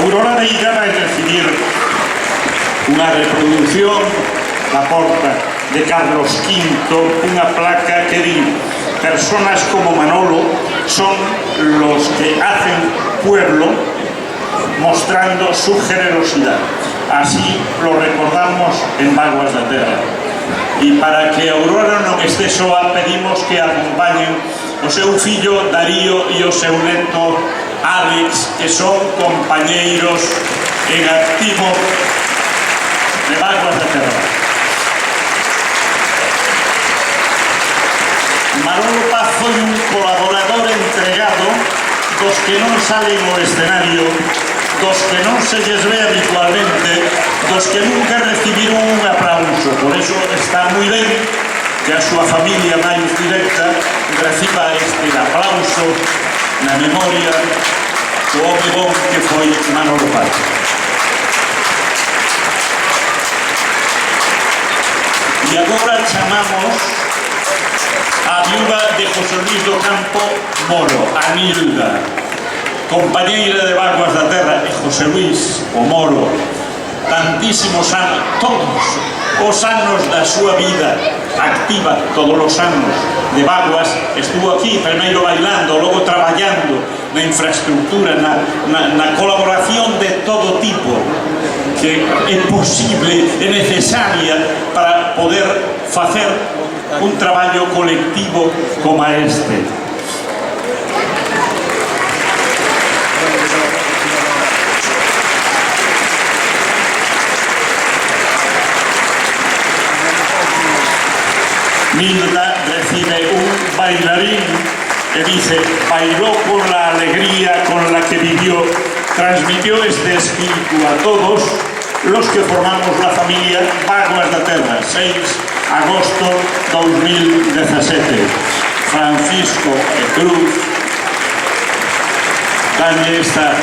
Aurora Veiga vai recibir unha reproducción na porta de Carlos V, unha placa que di: personas como Manolo son los que hacen pueblo, mostrando su generosidad. Así lo recordamos en Vaguas da Terra. E para que Aurora non este soa, pedimos que acompañen o seu fillo Darío e o seu neto Alex, que son compañeiros en activo de Vaguas da Terra. Manolo Paz foi un colaborador entregado dos que non salen ao escenario, dos que non se lles ve habitualmente, dos que nunca recibiron un aplauso. Por eso está moi ben que a súa familia máis directa reciba este aplauso na memoria do home bon que foi Manolo Paz. E agora chamamos a viúva de José Luis do Campo Moro, a Nilda, compañeira de Vaguas da Terra, e José Luis, o Moro, tantísimos anos, todos os anos da súa vida activa, todos os anos de Vaguas, estuvo aquí primeiro bailando, logo traballando na infraestructura, na colaboración de todo tipo que é posible, é necesaria para poder facer un traballo colectivo como este. Nilda recibe un bailarín que dice: bailó con la alegría con la que vivió, transmitió este espíritu a todos los que formamos la familia Vaguas da Terra, 6 de agosto 2017. Francisco e Cruz danlle esta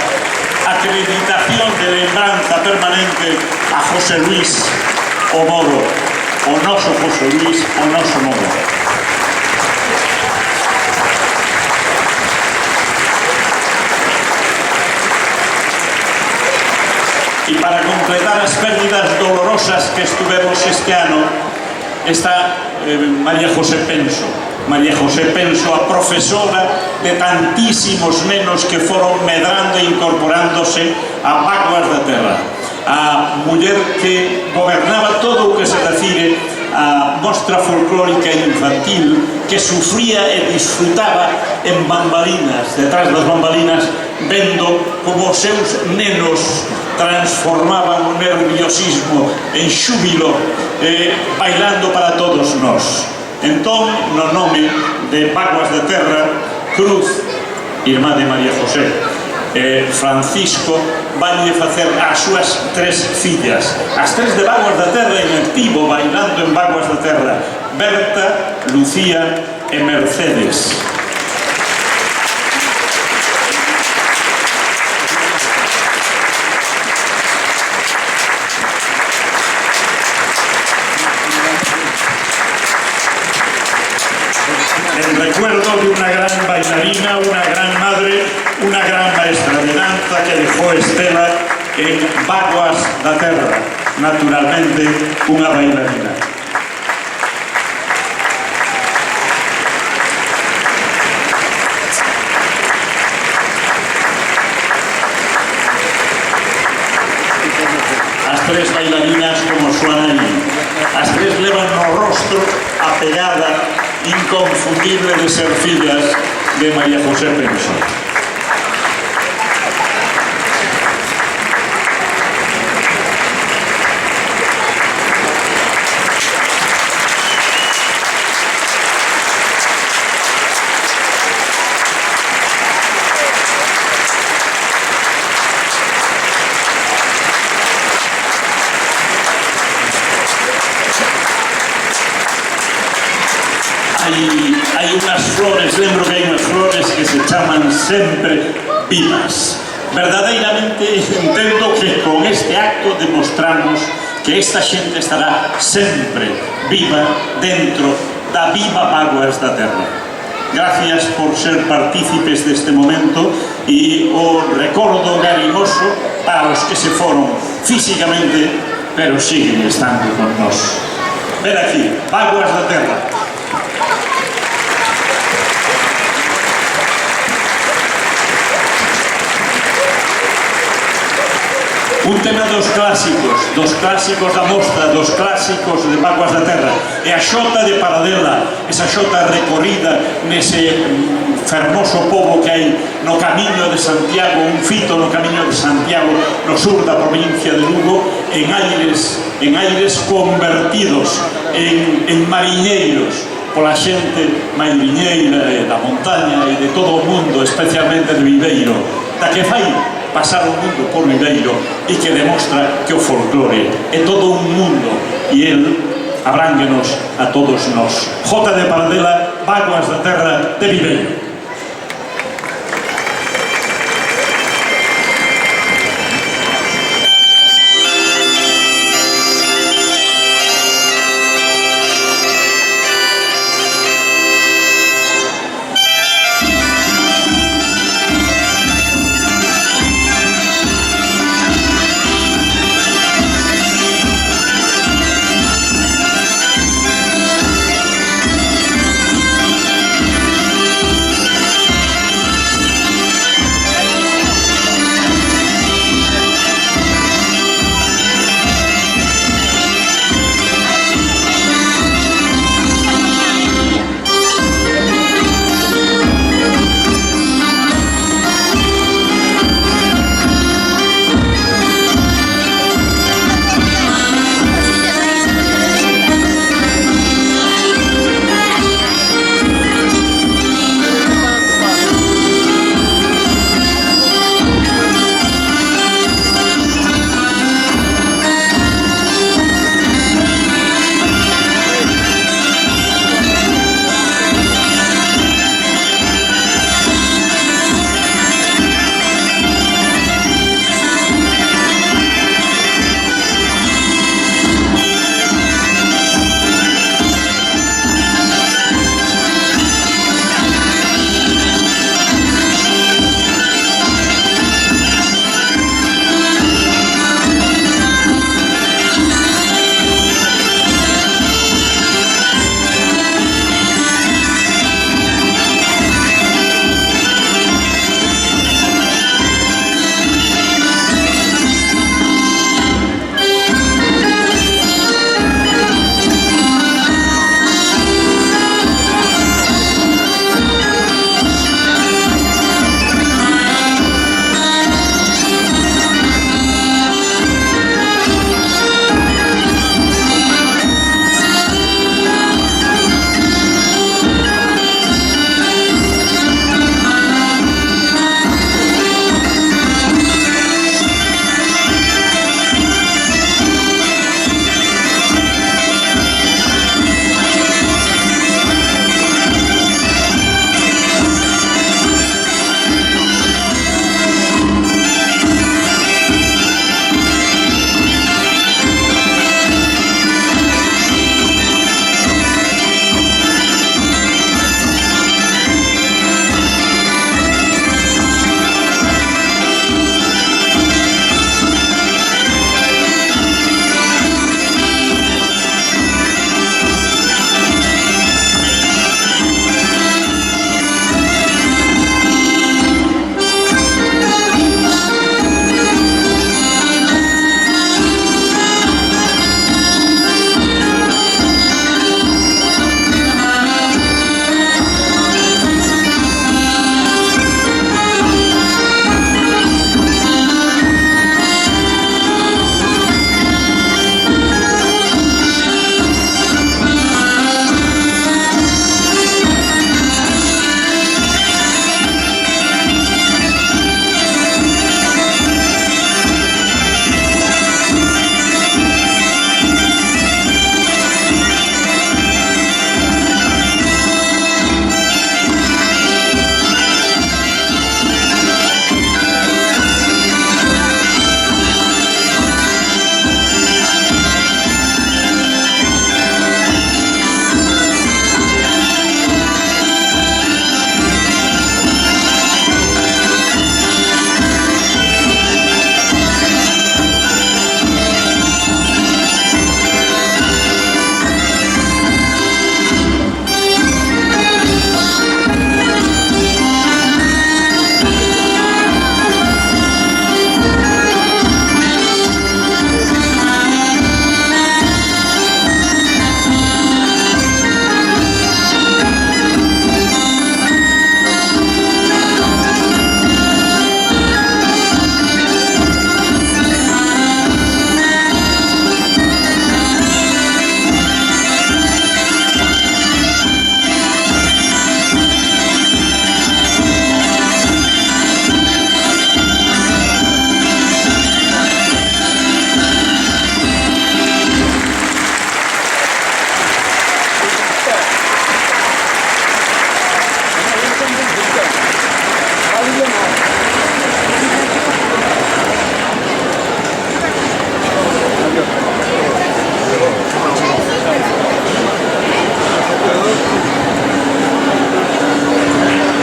acreditación de lembranza permanente a José Luis o Moro, o noso José Luis, o noso Moro. E para completar as pérdidas dolorosas que estuvemos este ano, está María José Penso. María José Penso, a profesora de tantísimos nenos que foron medrando e incorporándose a Vaguas da Terra. A muller que gobernaba todo o que se refire a mostra folclórica infantil, que sufría e disfrutaba en bambalinas, detrás das bambalinas, vendo como os seus nenos transformaban o nerviosismo en xúbilo, bailando para todos nós. Entón, no nome de Vaguas da Terra, Cruz, irmá de María José, Francisco, vanlle facer as súas 3 fillas, as 3 de Vaguas da Terra en activo, bailando en Vaguas da Terra: Berta, Lucía e Mercedes. En recuerdo de una gran bailarina, una gran madre, una gran maestra de danza que dejó estela en Vaguas da Terra, naturalmente unha bailarina. As 3 bailarinas como suan aí, as 3 levan no rostro a pegada inconfundible de ser fillas de María José Penso. Hai unhas flores, lembro que hai unhas flores que se chaman sempre vivas. Verdadeiramente entendo que con este acto demostramos que esta xente estará sempre viva dentro da viva Vaguas da Terra. Gracias por ser partícipes deste momento e o recordo garimoso para os que se foron físicamente, pero siguen estando con nós. Ven aquí, Vaguas da Terra. Un tema dos clásicos da mostra, dos clásicos de Vaguas da Terra, e a xota de Paradela, esa xota recorrida nese fermoso pobo que hai no camiño de Santiago, un fito no camiño de Santiago, no sur da provincia de Lugo, en aires convertidos en mariñeiros pola xente mairiñeira da montaña e de todo o mundo, especialmente de Viveiro, da que fai pasar o mundo por Viveiro e que demostra que o folclore é todo un mundo e el abránguenos a todos nós. Jota de Paradela, Vaguas da Terra de Viveiro.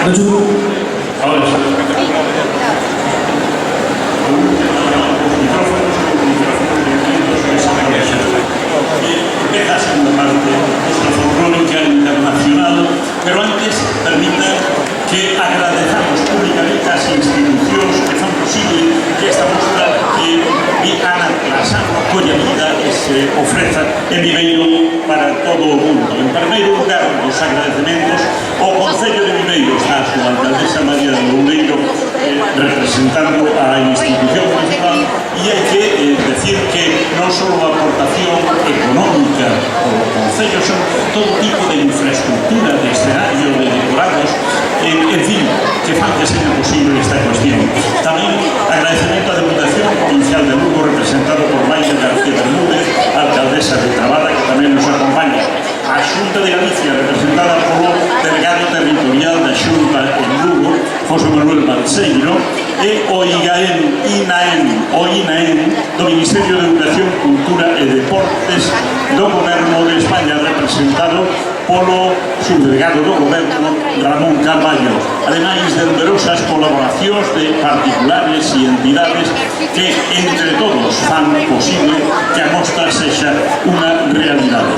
Ahora sí. Empieza la segunda parte, nuestra folclórica internacional, pero antes permita que agradezamos públicamente a las institucións que fan posible que esta mostra Ana Lasano colla vida e se ofreza en Viveiro para todo o mundo. En primeiro lugar, os agradecementos ao Concello de Viveiro, a súa alcaldesa María de Loureiro, representando a institución municipal, e hai que decir que non só a aportación económica ao Concello, son todo tipo de infraestructura, de escenario, de decorados, en fin, que fan que seja posible esta cuestión. Tamén agradecemento á Deputación Provincial de Lugo, representado por Maite García Bermúdez, alcaldesa de Trabada, que tamén nos acompaña. A Xunta de Galicia, representada polo delegado territorial da Xunta en Lugo, José Manuel Balseiro, e o INAEM do Ministerio de Educación, Cultura e Deportes do Goberno de España, representado polo subdelegado do Goberno, Ramón Carballo, ademais de numerosas colaboracións de particulares e entidades que, entre todos, fan posible que a mostra sexa unha realidade.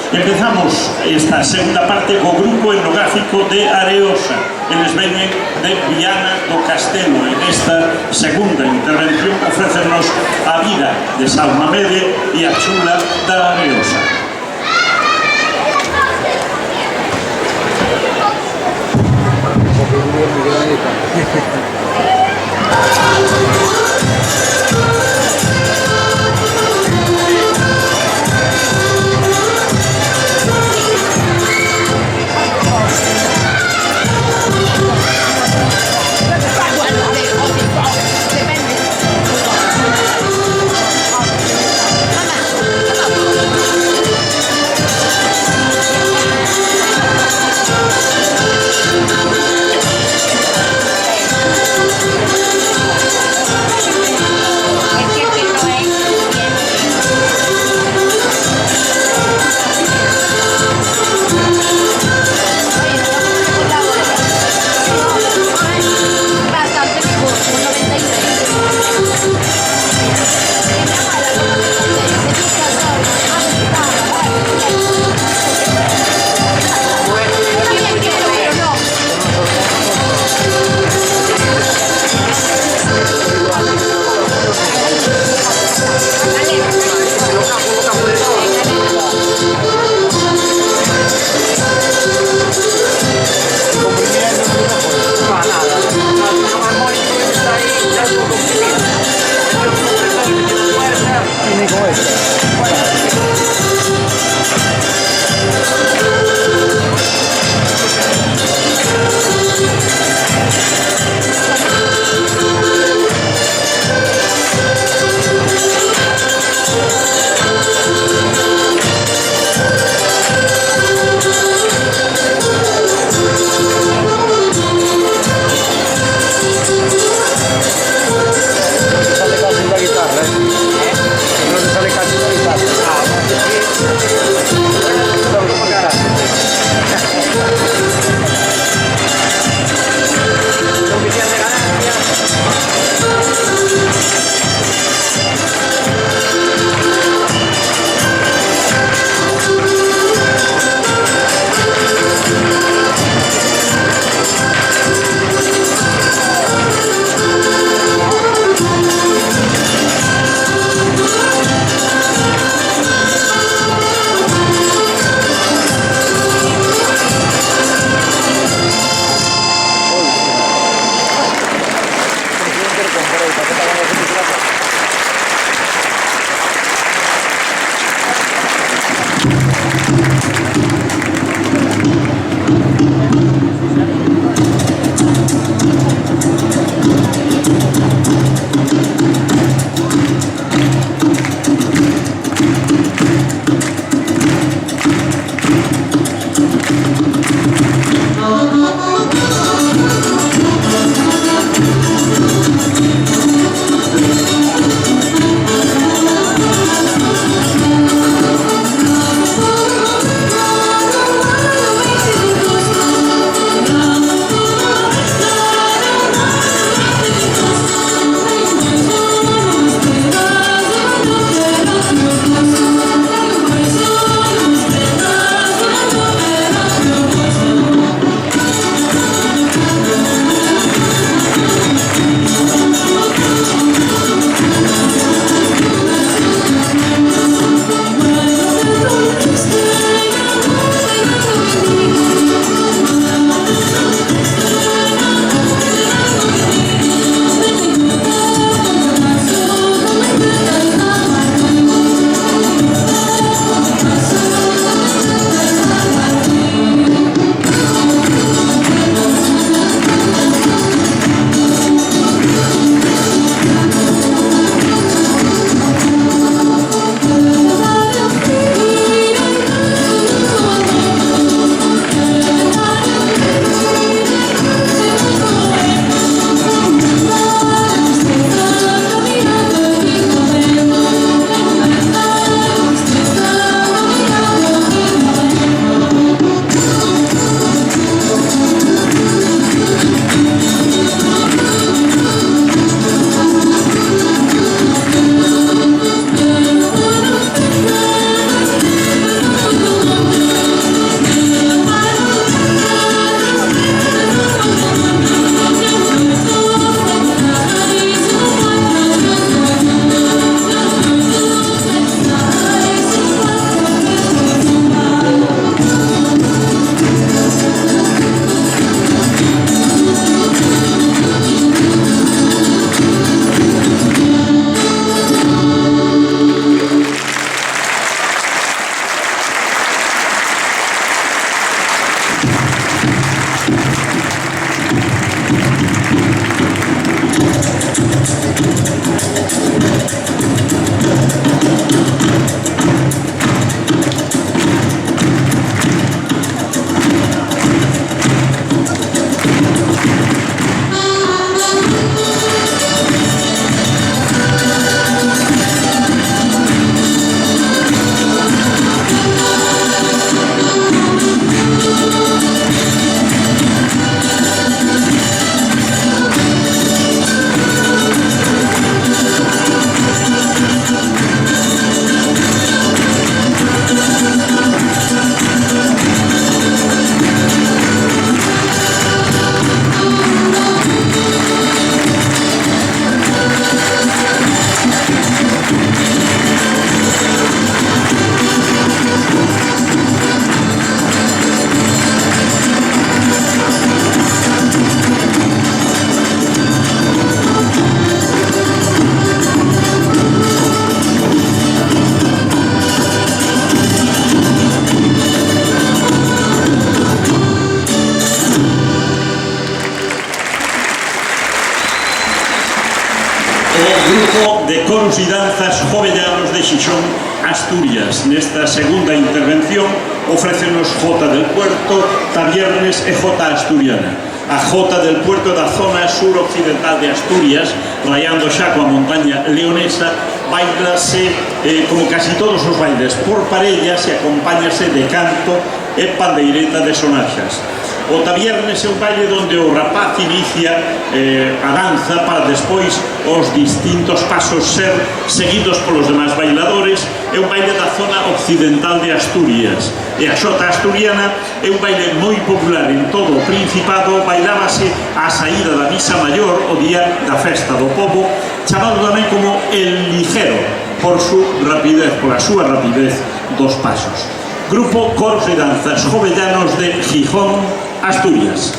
Empezamos esta segunda parte co grupo etnográfico de Areosa. Eles veñen de Viana do Castelo. En esta segunda intervención ofrécenos a vida de Salmamede e a chula da Areosa. coros y danzas jovellanos de Xixón, Asturias. Nesta segunda intervención ofrécenos Jota del Puerto, Tabiernes e Jota Asturiana. A Jota del Puerto da zona suroccidental de Asturias, rayando xa coa montaña leonesa, bailase como casi todos os bailes por parellas e acompáñase de canto e pandeireta de sonaxas. O Tabiernes é un baile onde o rapaz inicia a danza para despois os distintos pasos ser seguidos polos demás bailadores. É un baile da zona occidental de Asturias. E a Xota Asturiana é un baile moi popular en todo o Principado, bailábase á saída da misa maior o día da festa do pobo, chamado tamén como el ligero, por pola súa rapidez dos pasos. Grupo Coros e Danzas Jovellanos de Gijón, Asturias.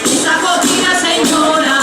Esa jotina señora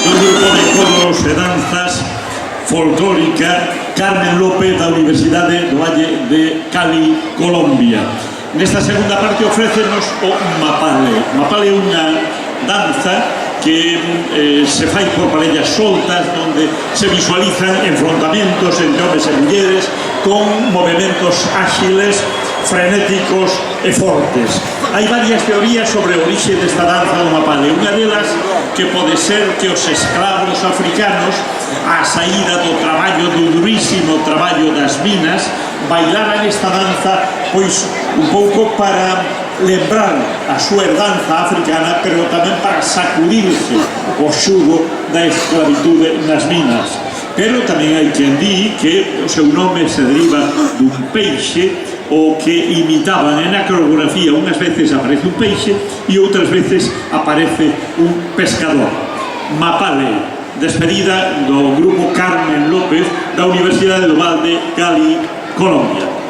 do grupo de coros e danzas folclórica Carmen López da Universidade do Valle de Cali, Colombia. Nesta segunda parte ofrécenos o mapale. Mapale é unha danza que se fai por parellas soltas, onde se visualizan enfrontamentos entre homes e mulleres con movimentos áxiles, frenéticos e fortes. Hai varias teorías sobre o orixe desta danza do mapale. Unha delas que pode ser que os escravos africanos, á saída do traballo, do durísimo traballo das minas, bailaran esta danza pois un pouco para lembrar a súa herdanza africana, pero tamén para sacudirse o xugo da esclavitude nas minas. Pero tamén hai quen di que o seu nome se deriva dun peixe o que imitaban en a coreografía. Unhas veces aparece un peixe e outras veces aparece un pescador. Mapale, despedida do grupo Carmen López da Universidade do Valle de Cali, Colombia.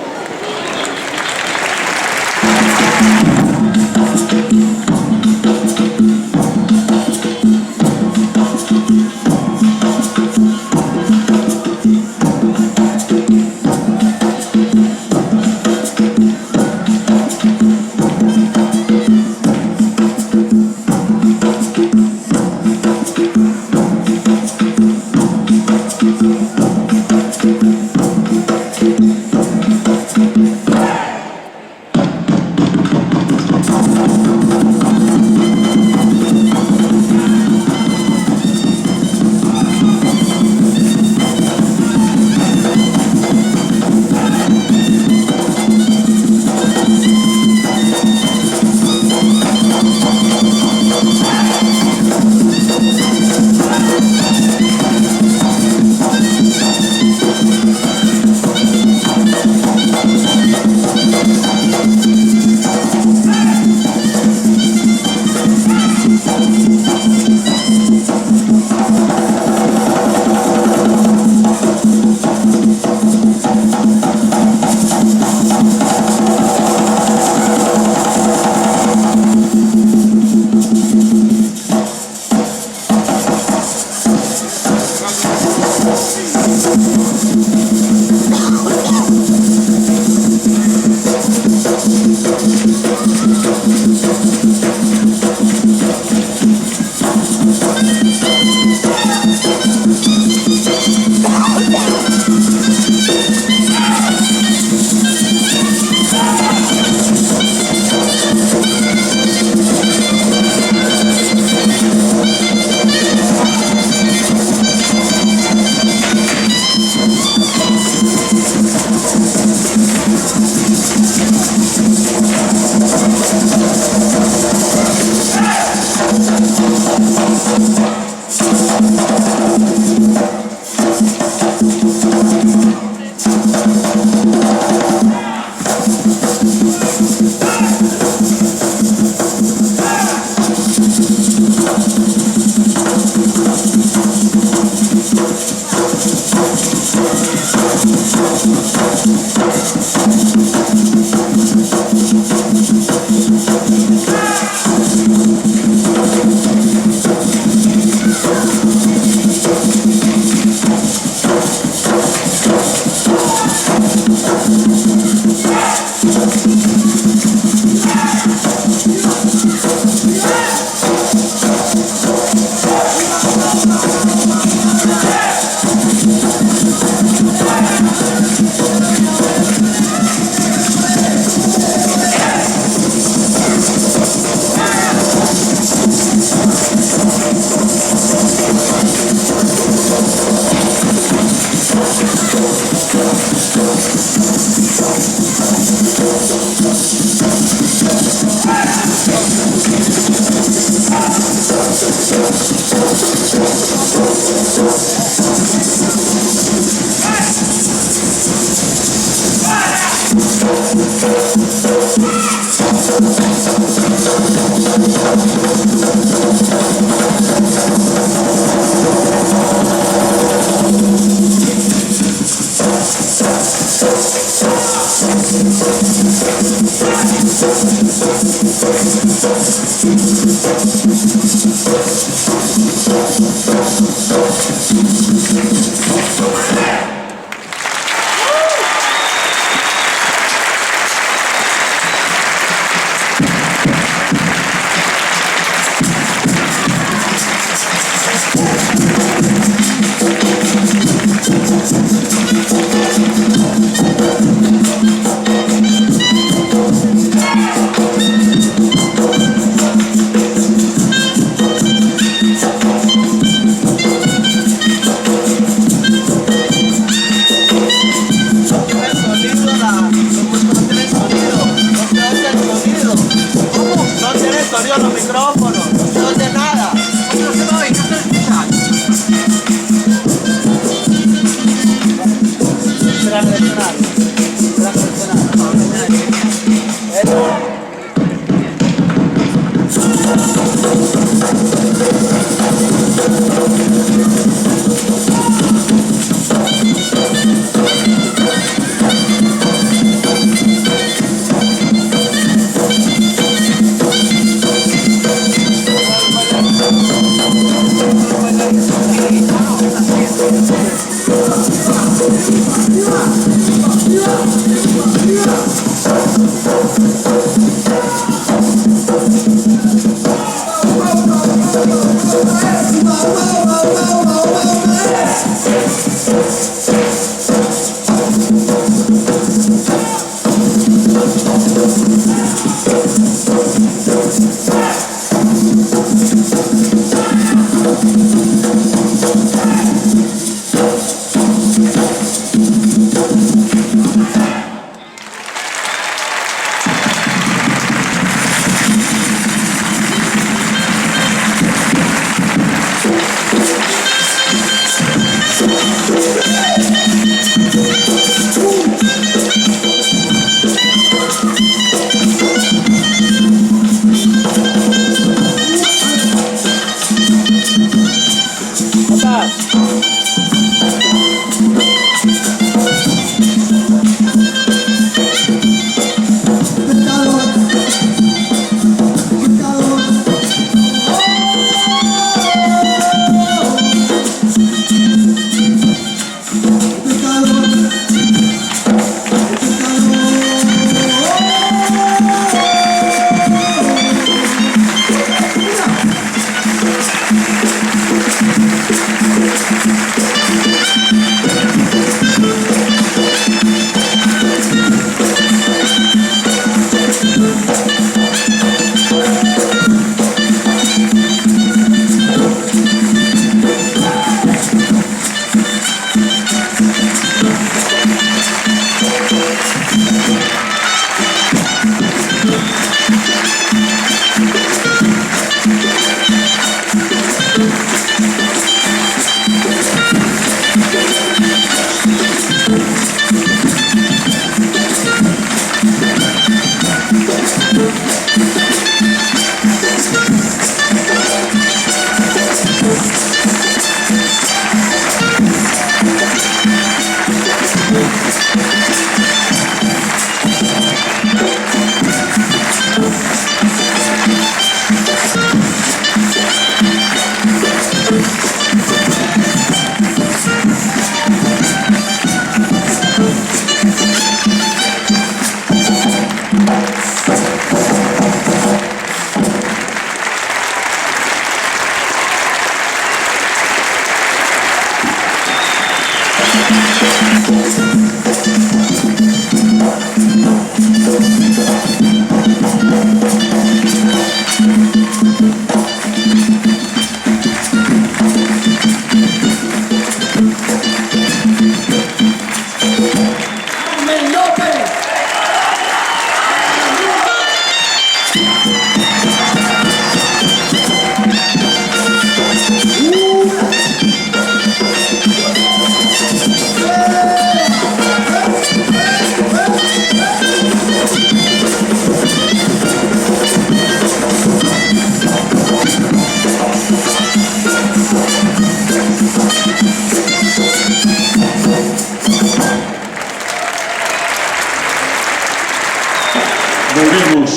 Volvemos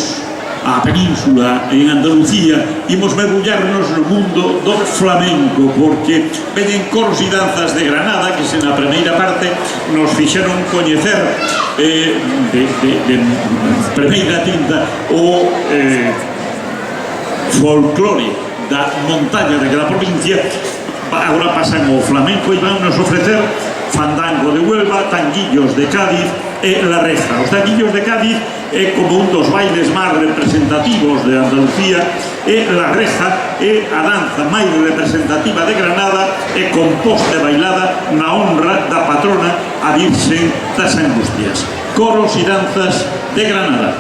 á península en Andalucía, imos mergullarnos no mundo do flamenco, porque veñen coros e danzas de Granada que se na primeira parte nos fixeron coñecer de primeira tinta o folclore da montaña de cada provincia. Agora pasan o flamenco e van nos ofrecer fandango de Huelva, tanguillos de Cádiz e La Reja. Os tanguillos de Cádiz é como un dos bailes máis representativos de Andalucía, e La Reja é a danza máis representativa de Granada e composta e bailada na honra da patrona a Virxen das Angustias. Coros e danzas de Granada.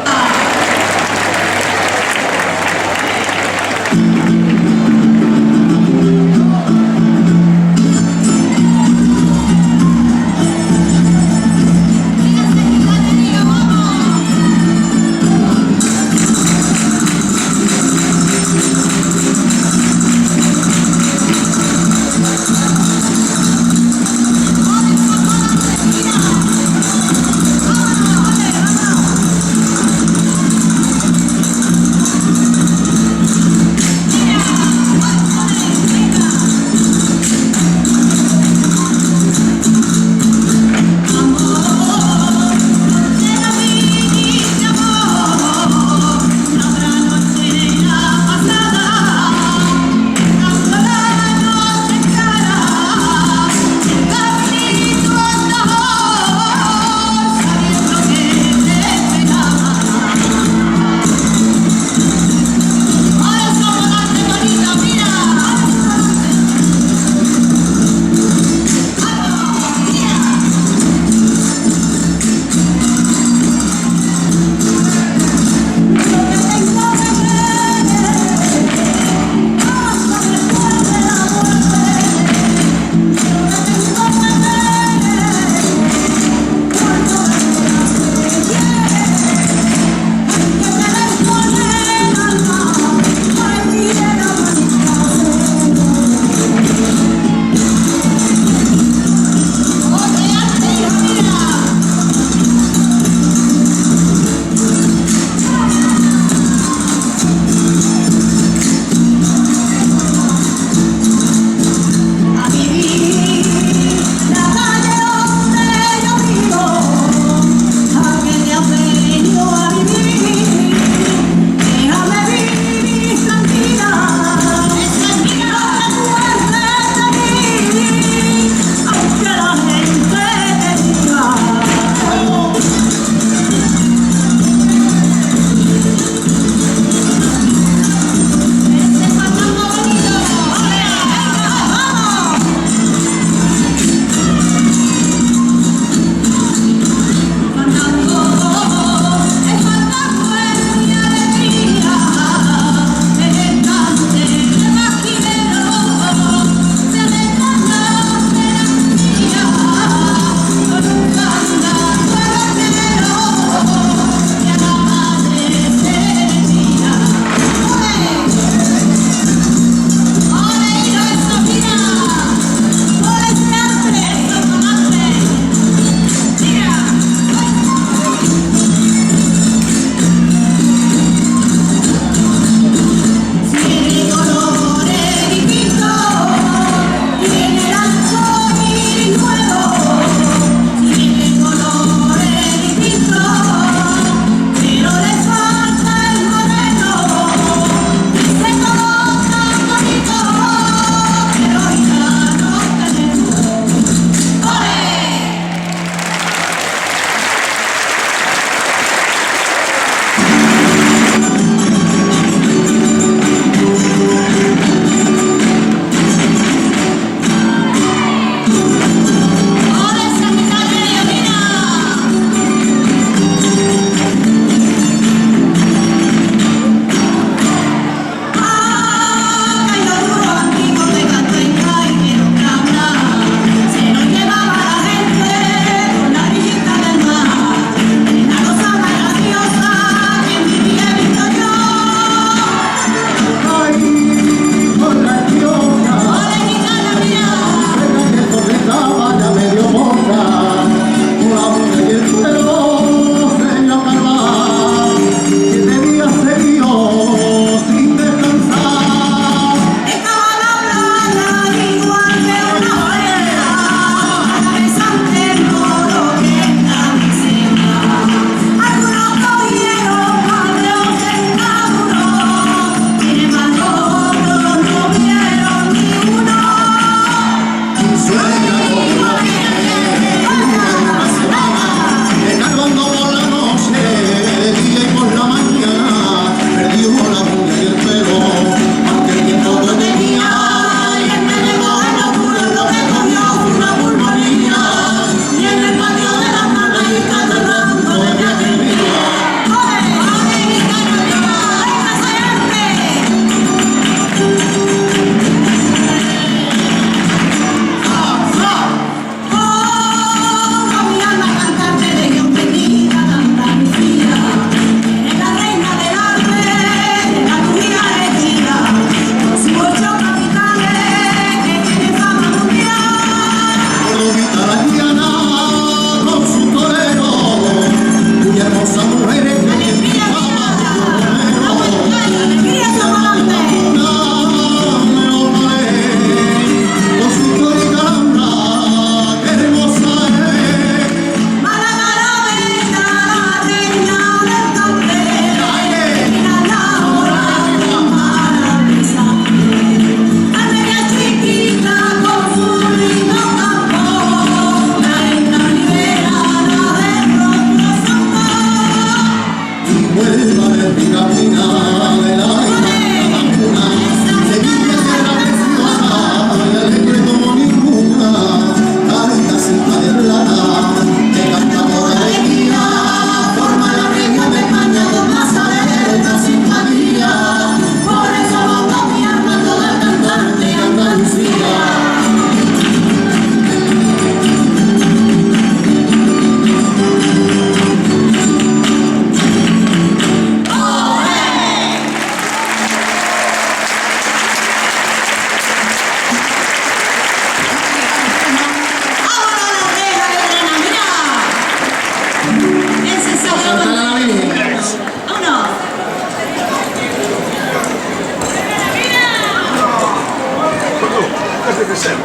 puede ser.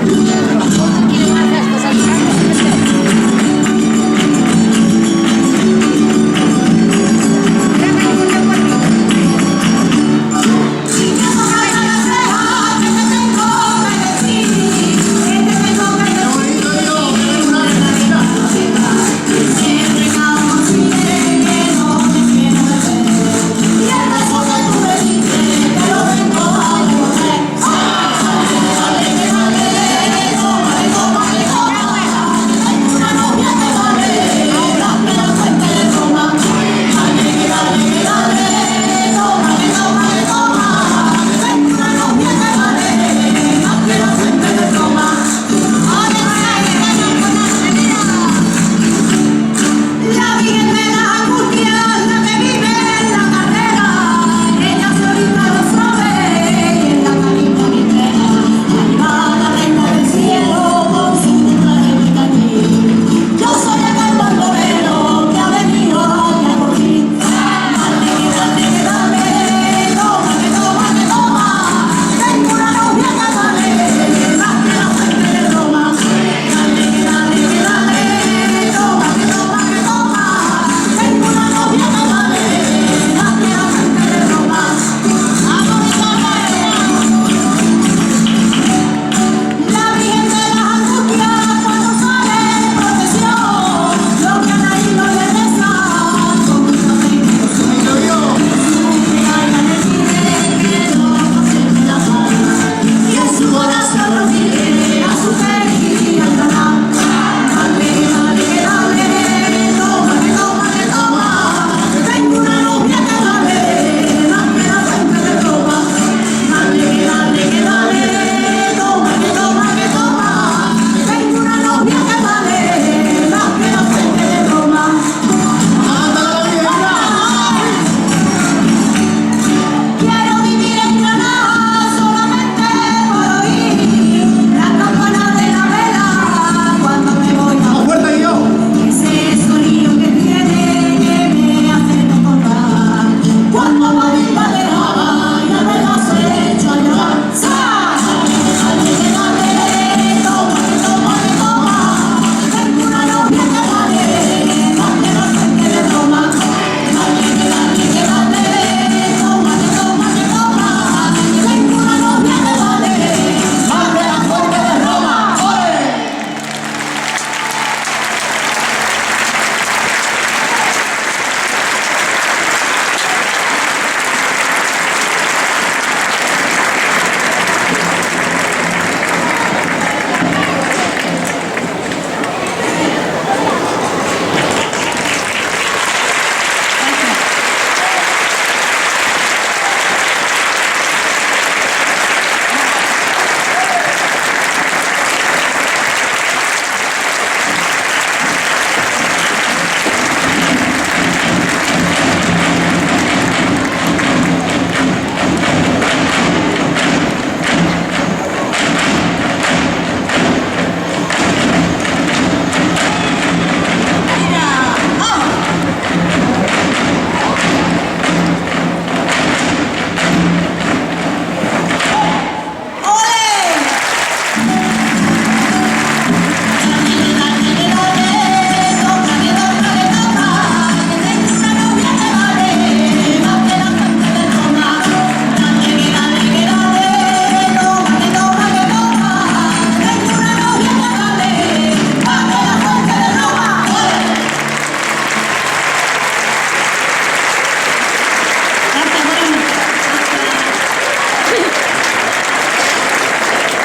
¿Quieren más gestos al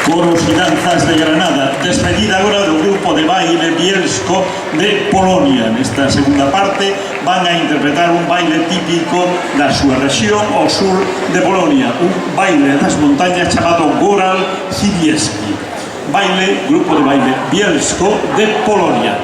Coros y danzas de Granada. Despedida ahora del grupo de baile Bielsko de Polonia. Nesta segunda parte van a interpretar un baile típico da súa rexión ao sur de Polonia, un baile das montañas chamado Góral Siwierski. Baile, grupo de baile Bielsko de Polonia.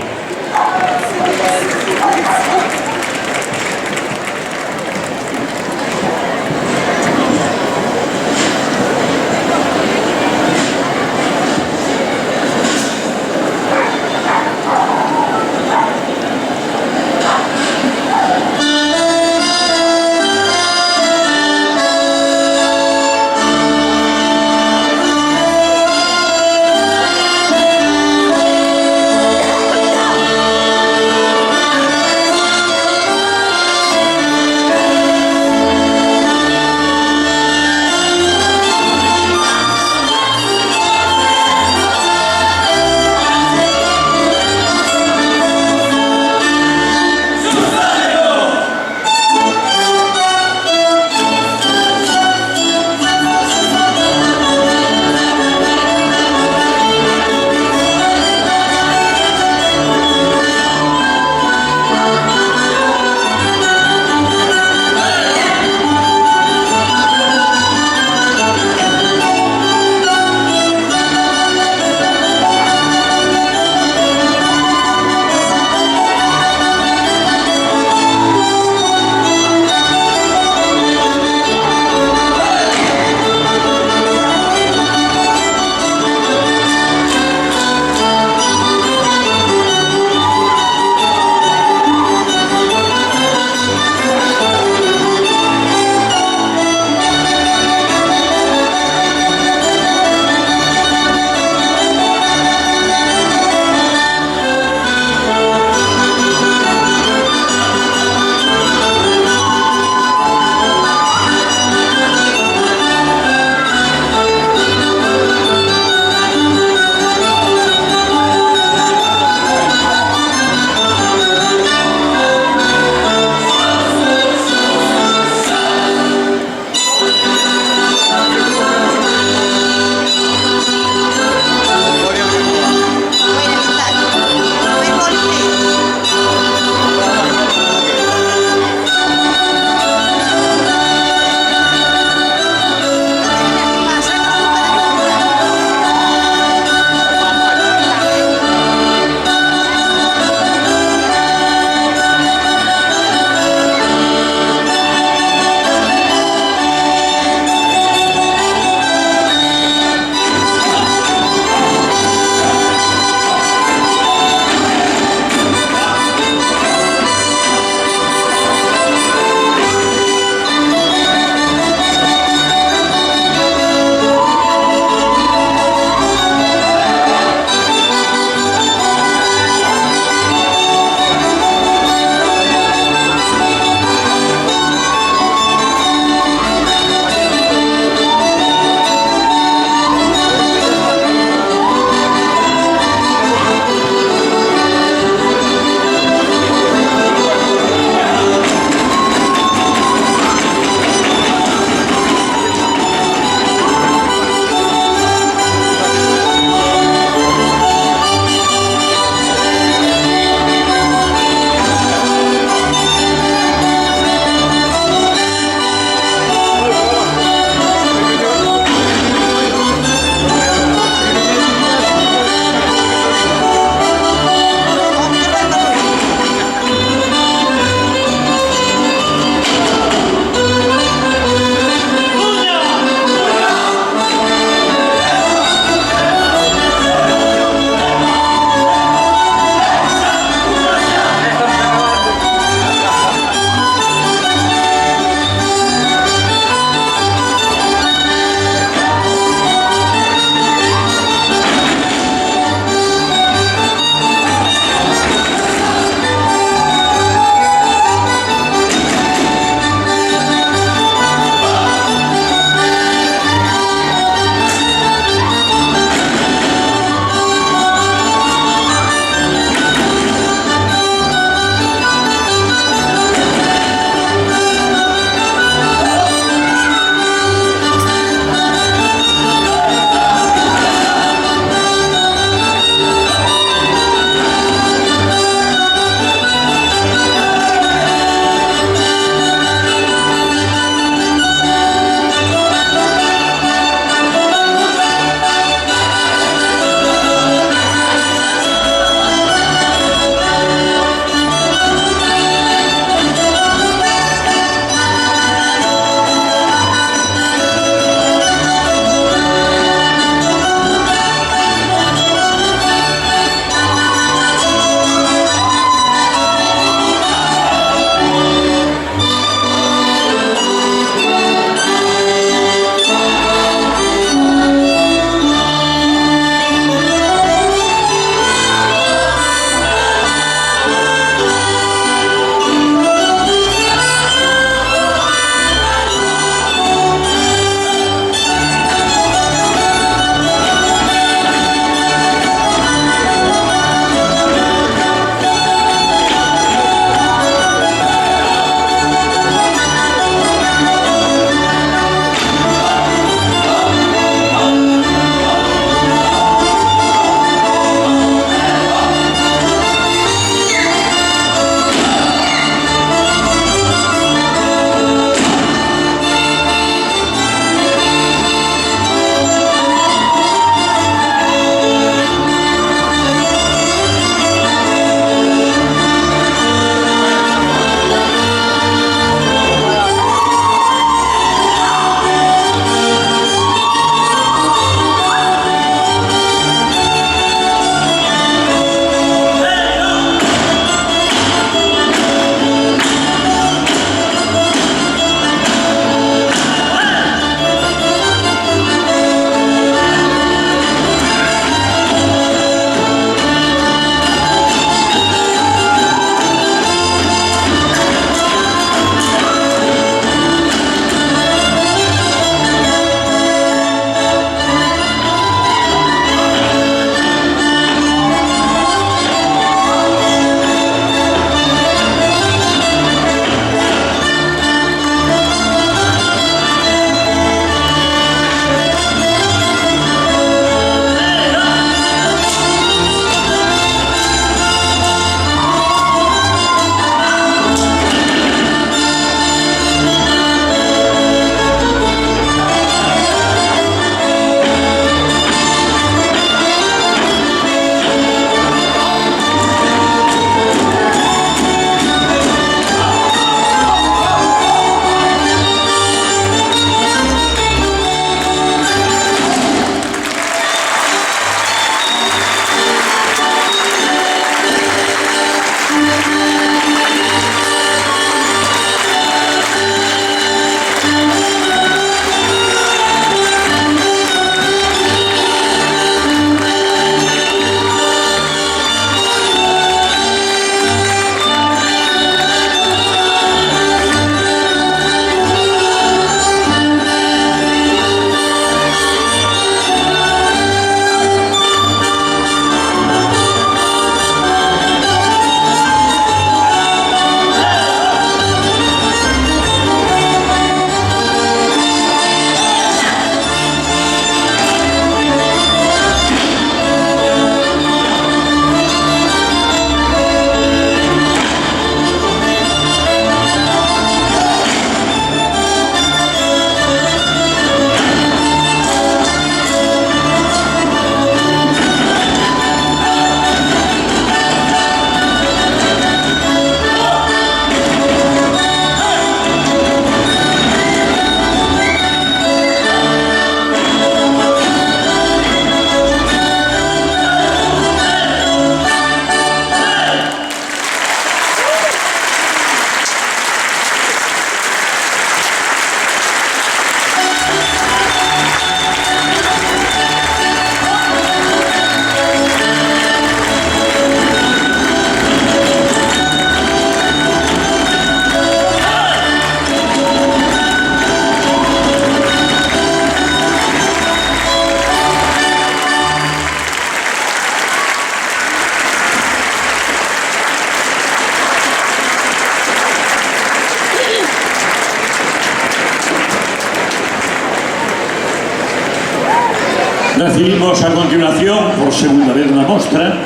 Recibimos a continuación, por segunda vez na mostra,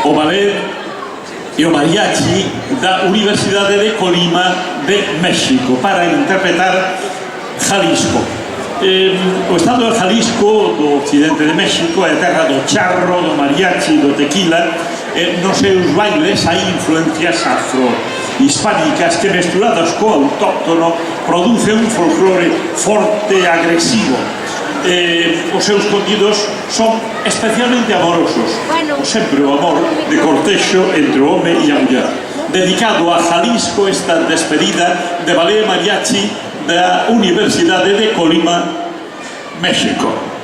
o ballet e o mariachi da Universidade de Colima de México para interpretar Jalisco. O estado de Jalisco, do occidente de México, é a terra do charro, do mariachi, do tequila. Nos seus bailes hai influencias afro-hispánicas que, mesturadas co autóctono, produce un folclore forte e agresivo. Os seus contidos son especialmente amorosos, sempre o amor de cortexo entre o home e a muller. Dedicado a Jalisco esta despedida de ballet e mariachi da Universidade de Colima, México.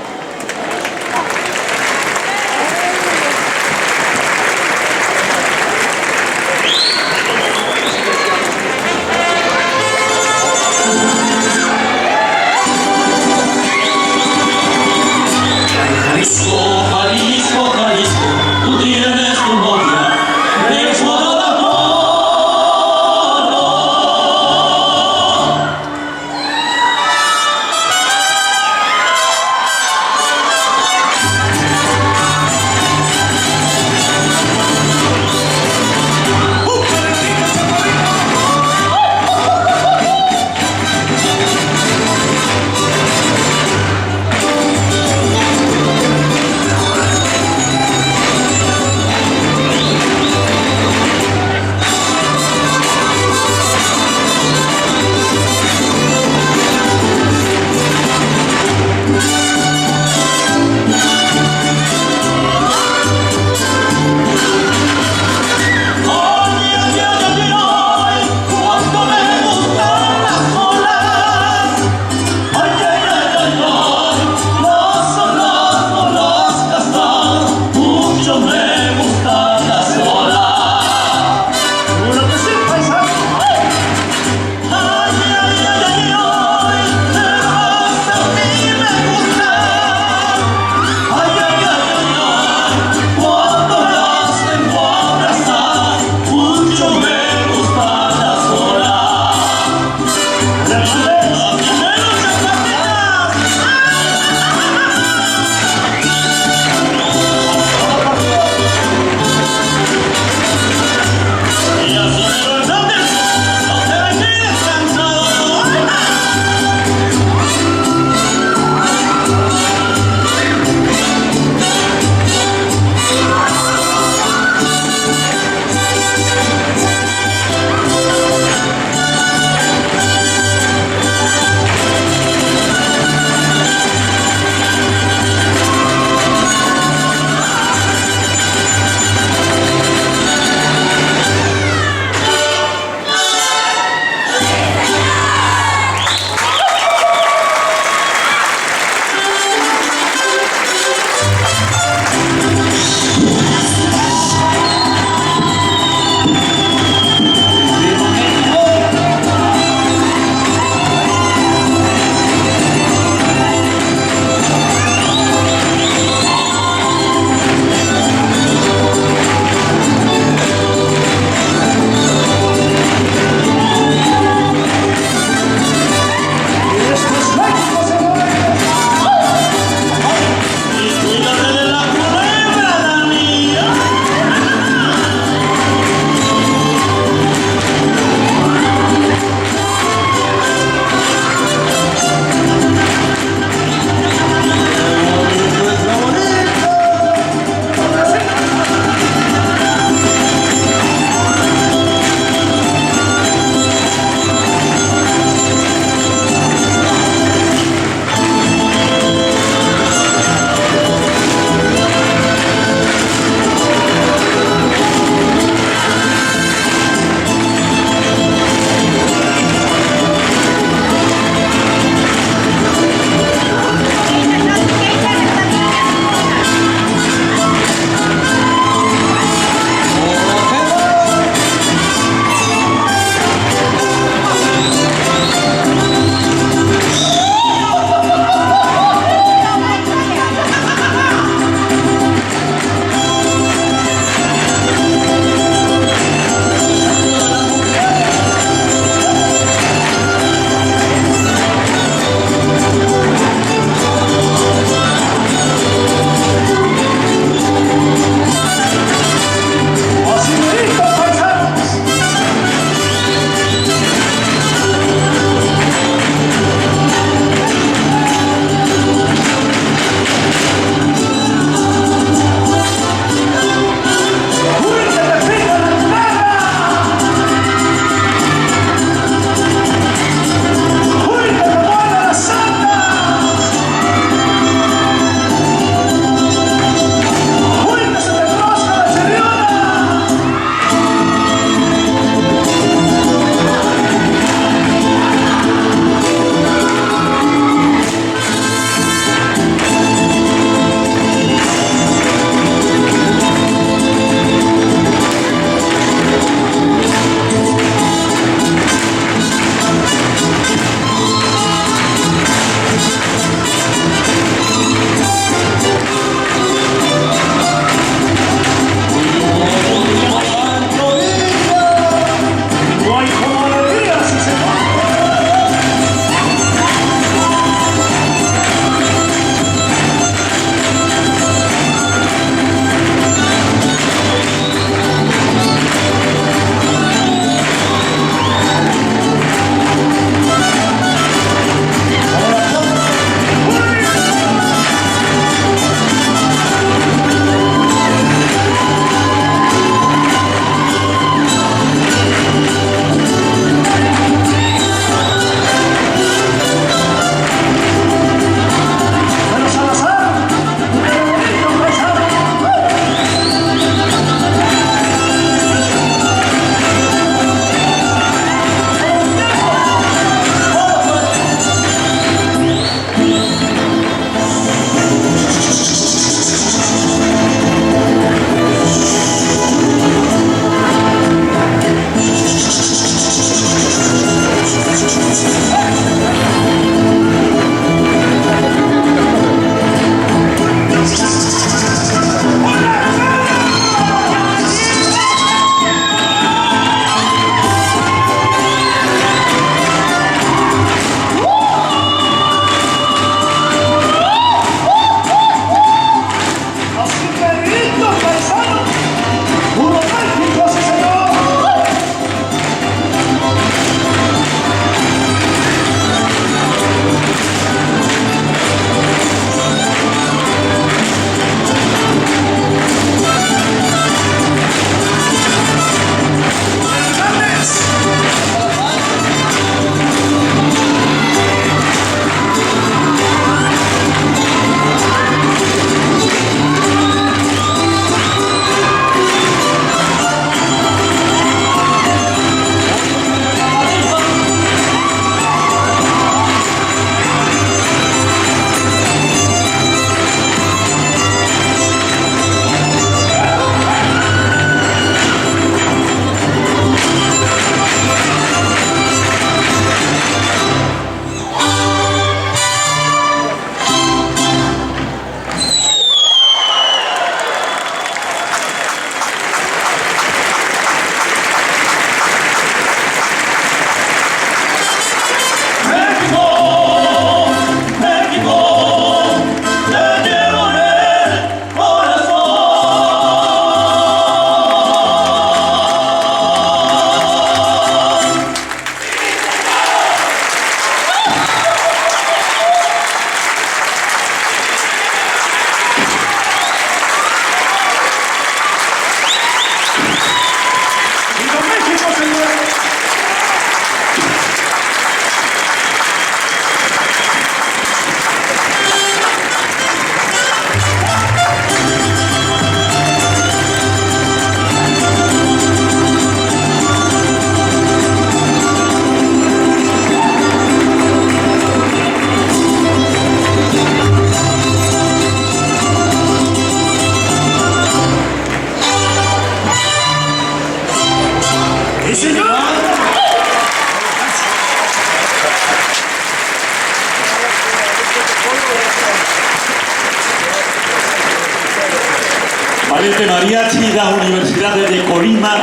Ballet Mariachi da Universidade de Colima,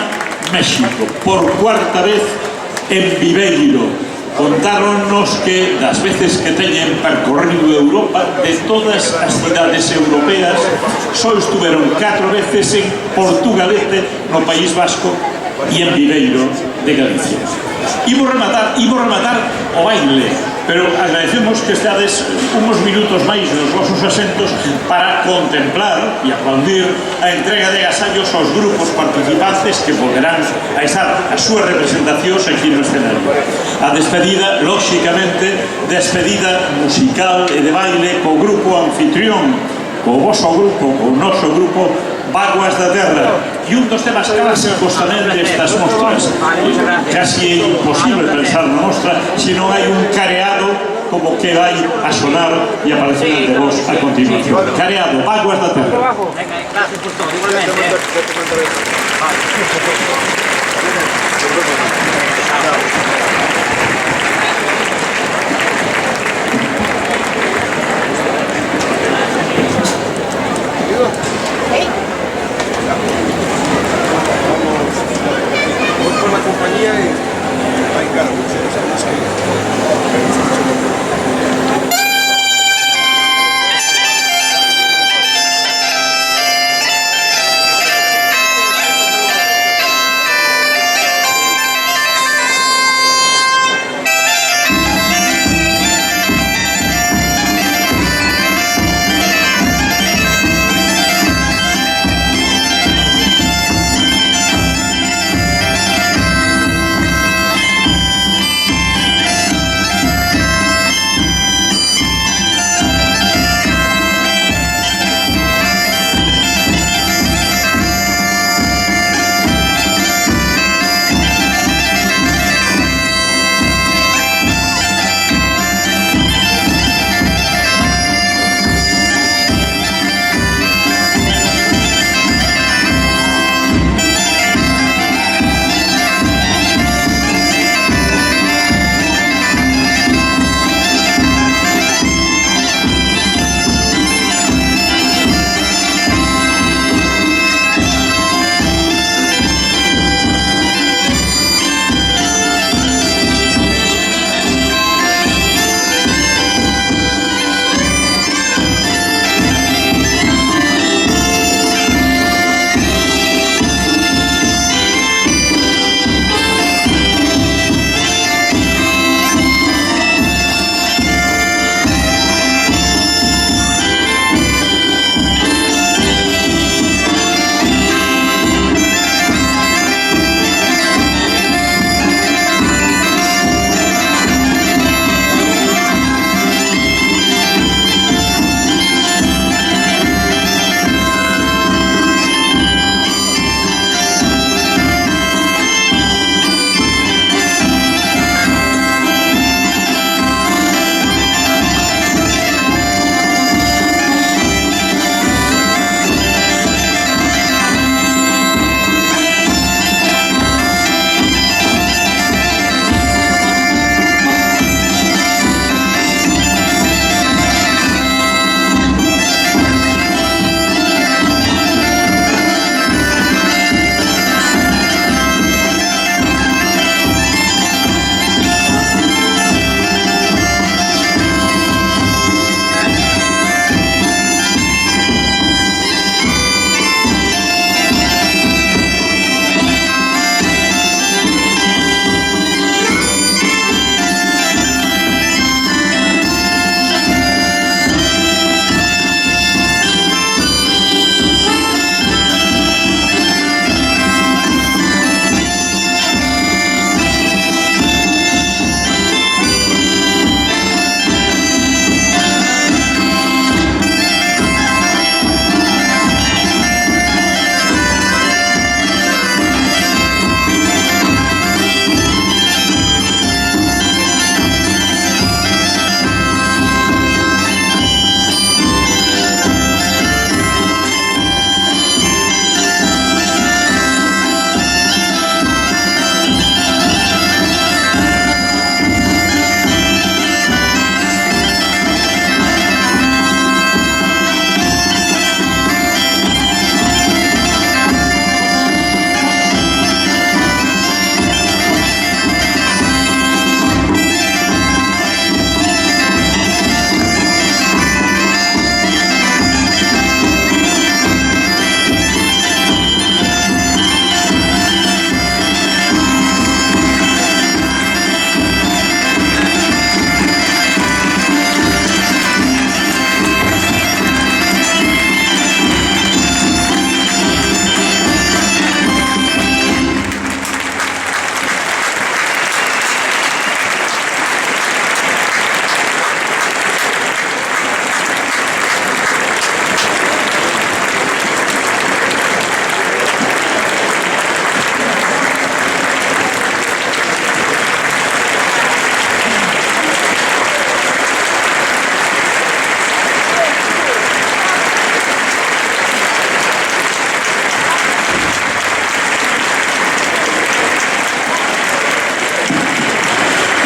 México, por cuarta vez en Viveiro. Contáronnos que das veces que teñen percorrido Europa, de todas as cidades europeas, só estuveron 4 veces en Portugalete, no País Vasco, e en Viveiro de Galicia. Imos rematar o baile, pero agradecemos que estades unos minutos máis nos vosos asentos para contemplar e aplaudir a entrega de agasallos aos grupos participantes que poderán estar as súas representacións aquí no escenario. A despedida, lóxicamente, despedida musical e de baile co grupo anfitrión, co voso grupo, co noso grupo Vaguas da Terra, e un dos temas clásicos tamén destas mostras. Casi é imposible pensar na mostra se non hai un careado como que vai a sonar e aparecer ante vos a continuación. Careado, Vaguas da Terra. Gracias por todo, igualmente. Vamos con la compañía y va a encargo.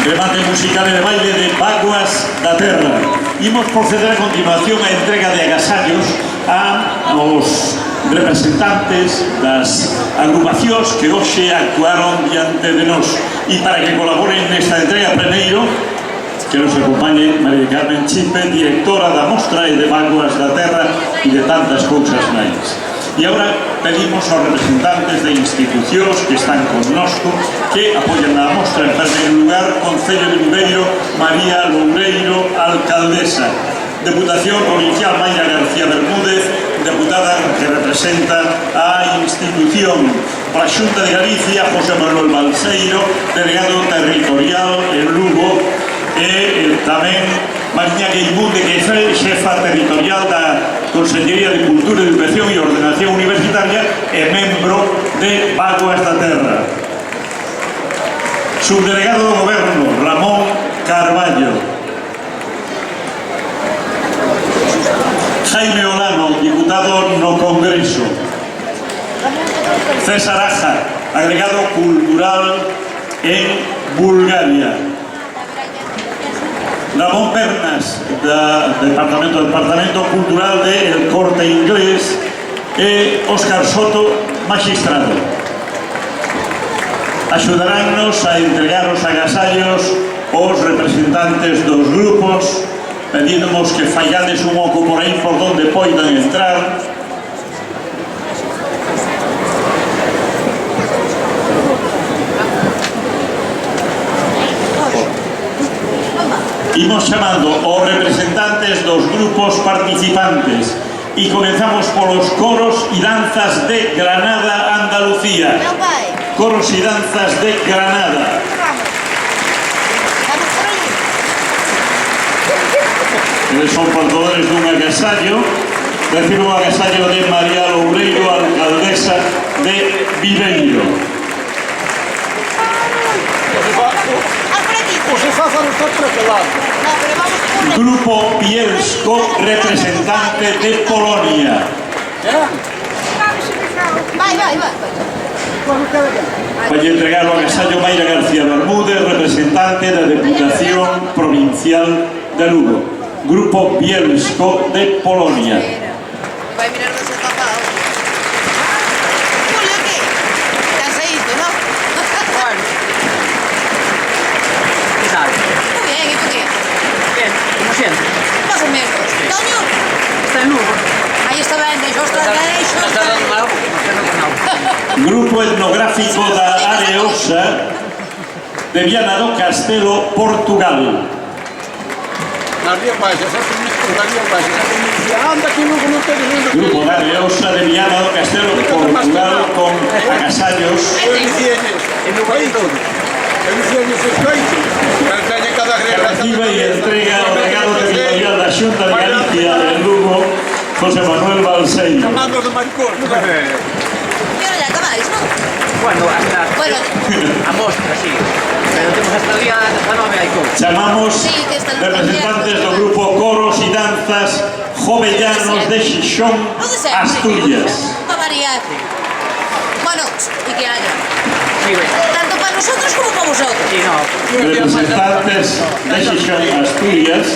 remate musical e de baile de Vaguas da Terra. Imos proceder a continuación a entrega de agasallos aos representantes das agrupacións que hoxe actuaron diante de nós. E para que colaboren nesta entrega primeiro, que nos acompañe María Carmen Chipe, directora da Mostra e de Vaguas da Terra e de tantas cousas máis. E agora pedimos aos representantes de institucións que están connosco que apoyen a mostra. En primeiro lugar, Concello de Viveiro, María Loureiro, alcaldesa. Deputación Provincial, Mayra García Bermúdez, deputada que representa a institución. Para a Xunta de Galicia, José Manuel Balseiro, delegado territorial en Lugo, e tamén Mariña Gueimunde, que é xefa territorial da Consellería de Cultura, Educación e Ordenación Universitaria e membro de Vaguas da Terra. Subdelegado do Goberno, Ramón Carballo. Jaime Olano, diputado no Congreso. César Aja, agregado cultural en Bulgaria. Ramón Pernas, Departamento Cultural de El Corte Inglés, e Óscar Soto, magistrado. Axudaránnos a entregar os agasallos aos representantes dos grupos, pedímonos que fallades un oco por aí por donde poidan entrar. Imos chamando aos representantes dos grupos participantes e comenzamos polos coros e danzas de Granada, Andalucía. Coros e danzas de Granada. Eles son portadores dun agasallo. Recibo un agasallo de María Loureiro, alcaldesa de Viveiro. Grupo Bielsko, representante de Polonia. Vai entregar o agasallo Mayra García Bermúdez, representante da Deputación Provincial de Lugo. Grupo Bielsko de Polonia. Vai mirar no seu papado. Olha aquí. Ya se hizo, ¿no? Bueno. ¿Qué sabes? Muy bien, ¿y por qué? Bien, como siempre. Más o menos. Toño, Está en Lugo. ahí está ben, deixo está ben, Está dando mal, está dando Grupo etnográfico da Areosa de Viana do Castelo, Portugal. Nas Rías Baixas, nas Rías Baixas, anda que Lugo non ten mundo. Grupo da Areosa de Viana do Castelo, Portugal, con agasallos. Eu dicíanes, En Lugo hai todo. eu dicíanes escoite, pero teñen cada Que regra. recibe e entrega o legado territorial da Xunta de Galicia en Lugo, José Manuel Balseiro. Chamando de maricón. Pero ya acabáis, ¿no? Bueno, hasta Bueno, a mostra, sí. Pero temos hasta el día 19 hai todo. Chamamos Sí, que están los representantes do conciertos. grupo Coros e Danzas Jovellanos de Xixón, lo de sempre. Asturias. Para variar. Bueno, y que haya. Sí, ves. Tanto para nosotros como para vosotros. Sí, no. Representantes de Xixón, Asturias,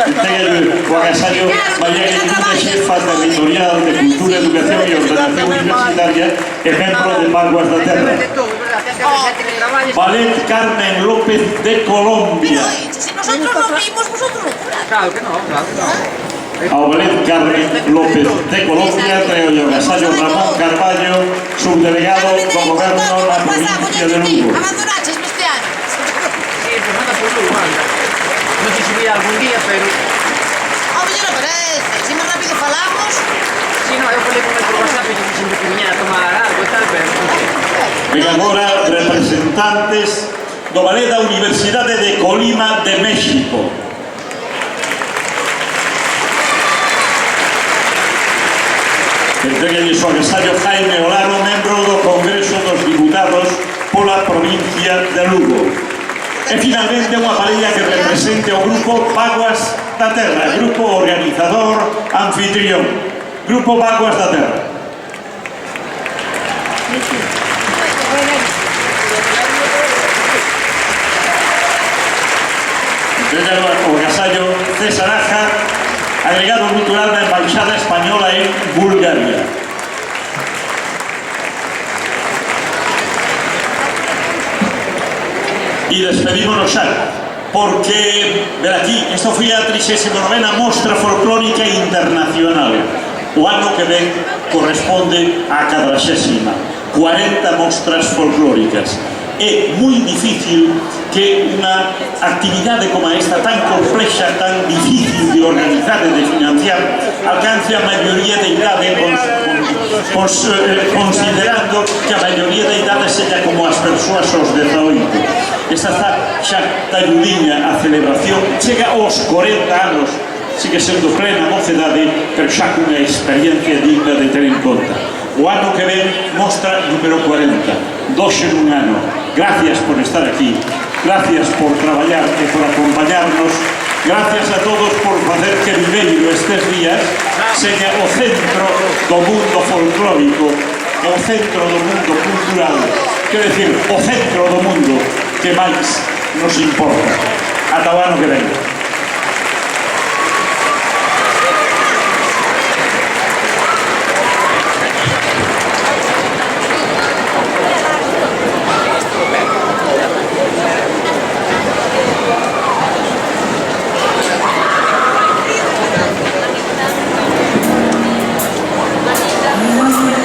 entrega o agasallo María Gueimunde, xefa territorial de Cultura, Educación e Ordenación Universitaria e membro de Vaguas da Hay que Terra. ver de todo, es verdad. Hay que ver gente que trabaja. Valet Carmen López de Colombia. Pero, si nosotros lo vimos, vosotros lo curáis. Claro que no, claro que no. Ao Valet Carmen López de Colombia trae o agasallo Ramón Carballo, subdelegado do Goberno na provincia de Lugo. Abandonaches este año. Sí, pues anda por Lugo, anda. No sé si subirá algún día, pero... A mí no parece. Si más rápido falamos. Sí, no, eu falei con el por WhatsApp y dije siempre que viñera a tomar algo e tal, pero non sei. Ven agora representantes do Ballet da Universidade de Colima de México. Entréguenlle o agasallo Jaime Olano, membro do Congreso dos Diputados pola provincia de Lugo. E finalmente unha parella que represente o grupo Vaguas da Terra, grupo organizador anfitrión. Grupo Vaguas da Terra. secretario o agasallo César Aja, agregado cultural da Embaixada Española en Bulgaria. Y despedímonos xa, porque, ver aquí, esta foi a 39ª Mostra Folclórica Internacional. O ano que ven corresponde á 40ª, 40 mostras folclóricas. É moi difícil que unha actividade como esta, tan complexa, tan difícil de organizar e de financiar, alcance a maioría de idade, considerando que a maioría de idade seja como as persoas aos 18. Esta está xa talludiña a celebración, chega aos 40 anos, sigue sendo plena mocedade, pero xa cunha experiencia digna de ter en conta. O ano que ven mostra número 40, 12 nun ano. Gracias por estar aquí, gracias por traballar e por acompañarnos, gracias a todos por facer que Viveiro estes días seña o centro do mundo folclórico, o centro do mundo cultural, quero decir, o centro do mundo que máis nos importa. Ata o ano que ven. Gracias.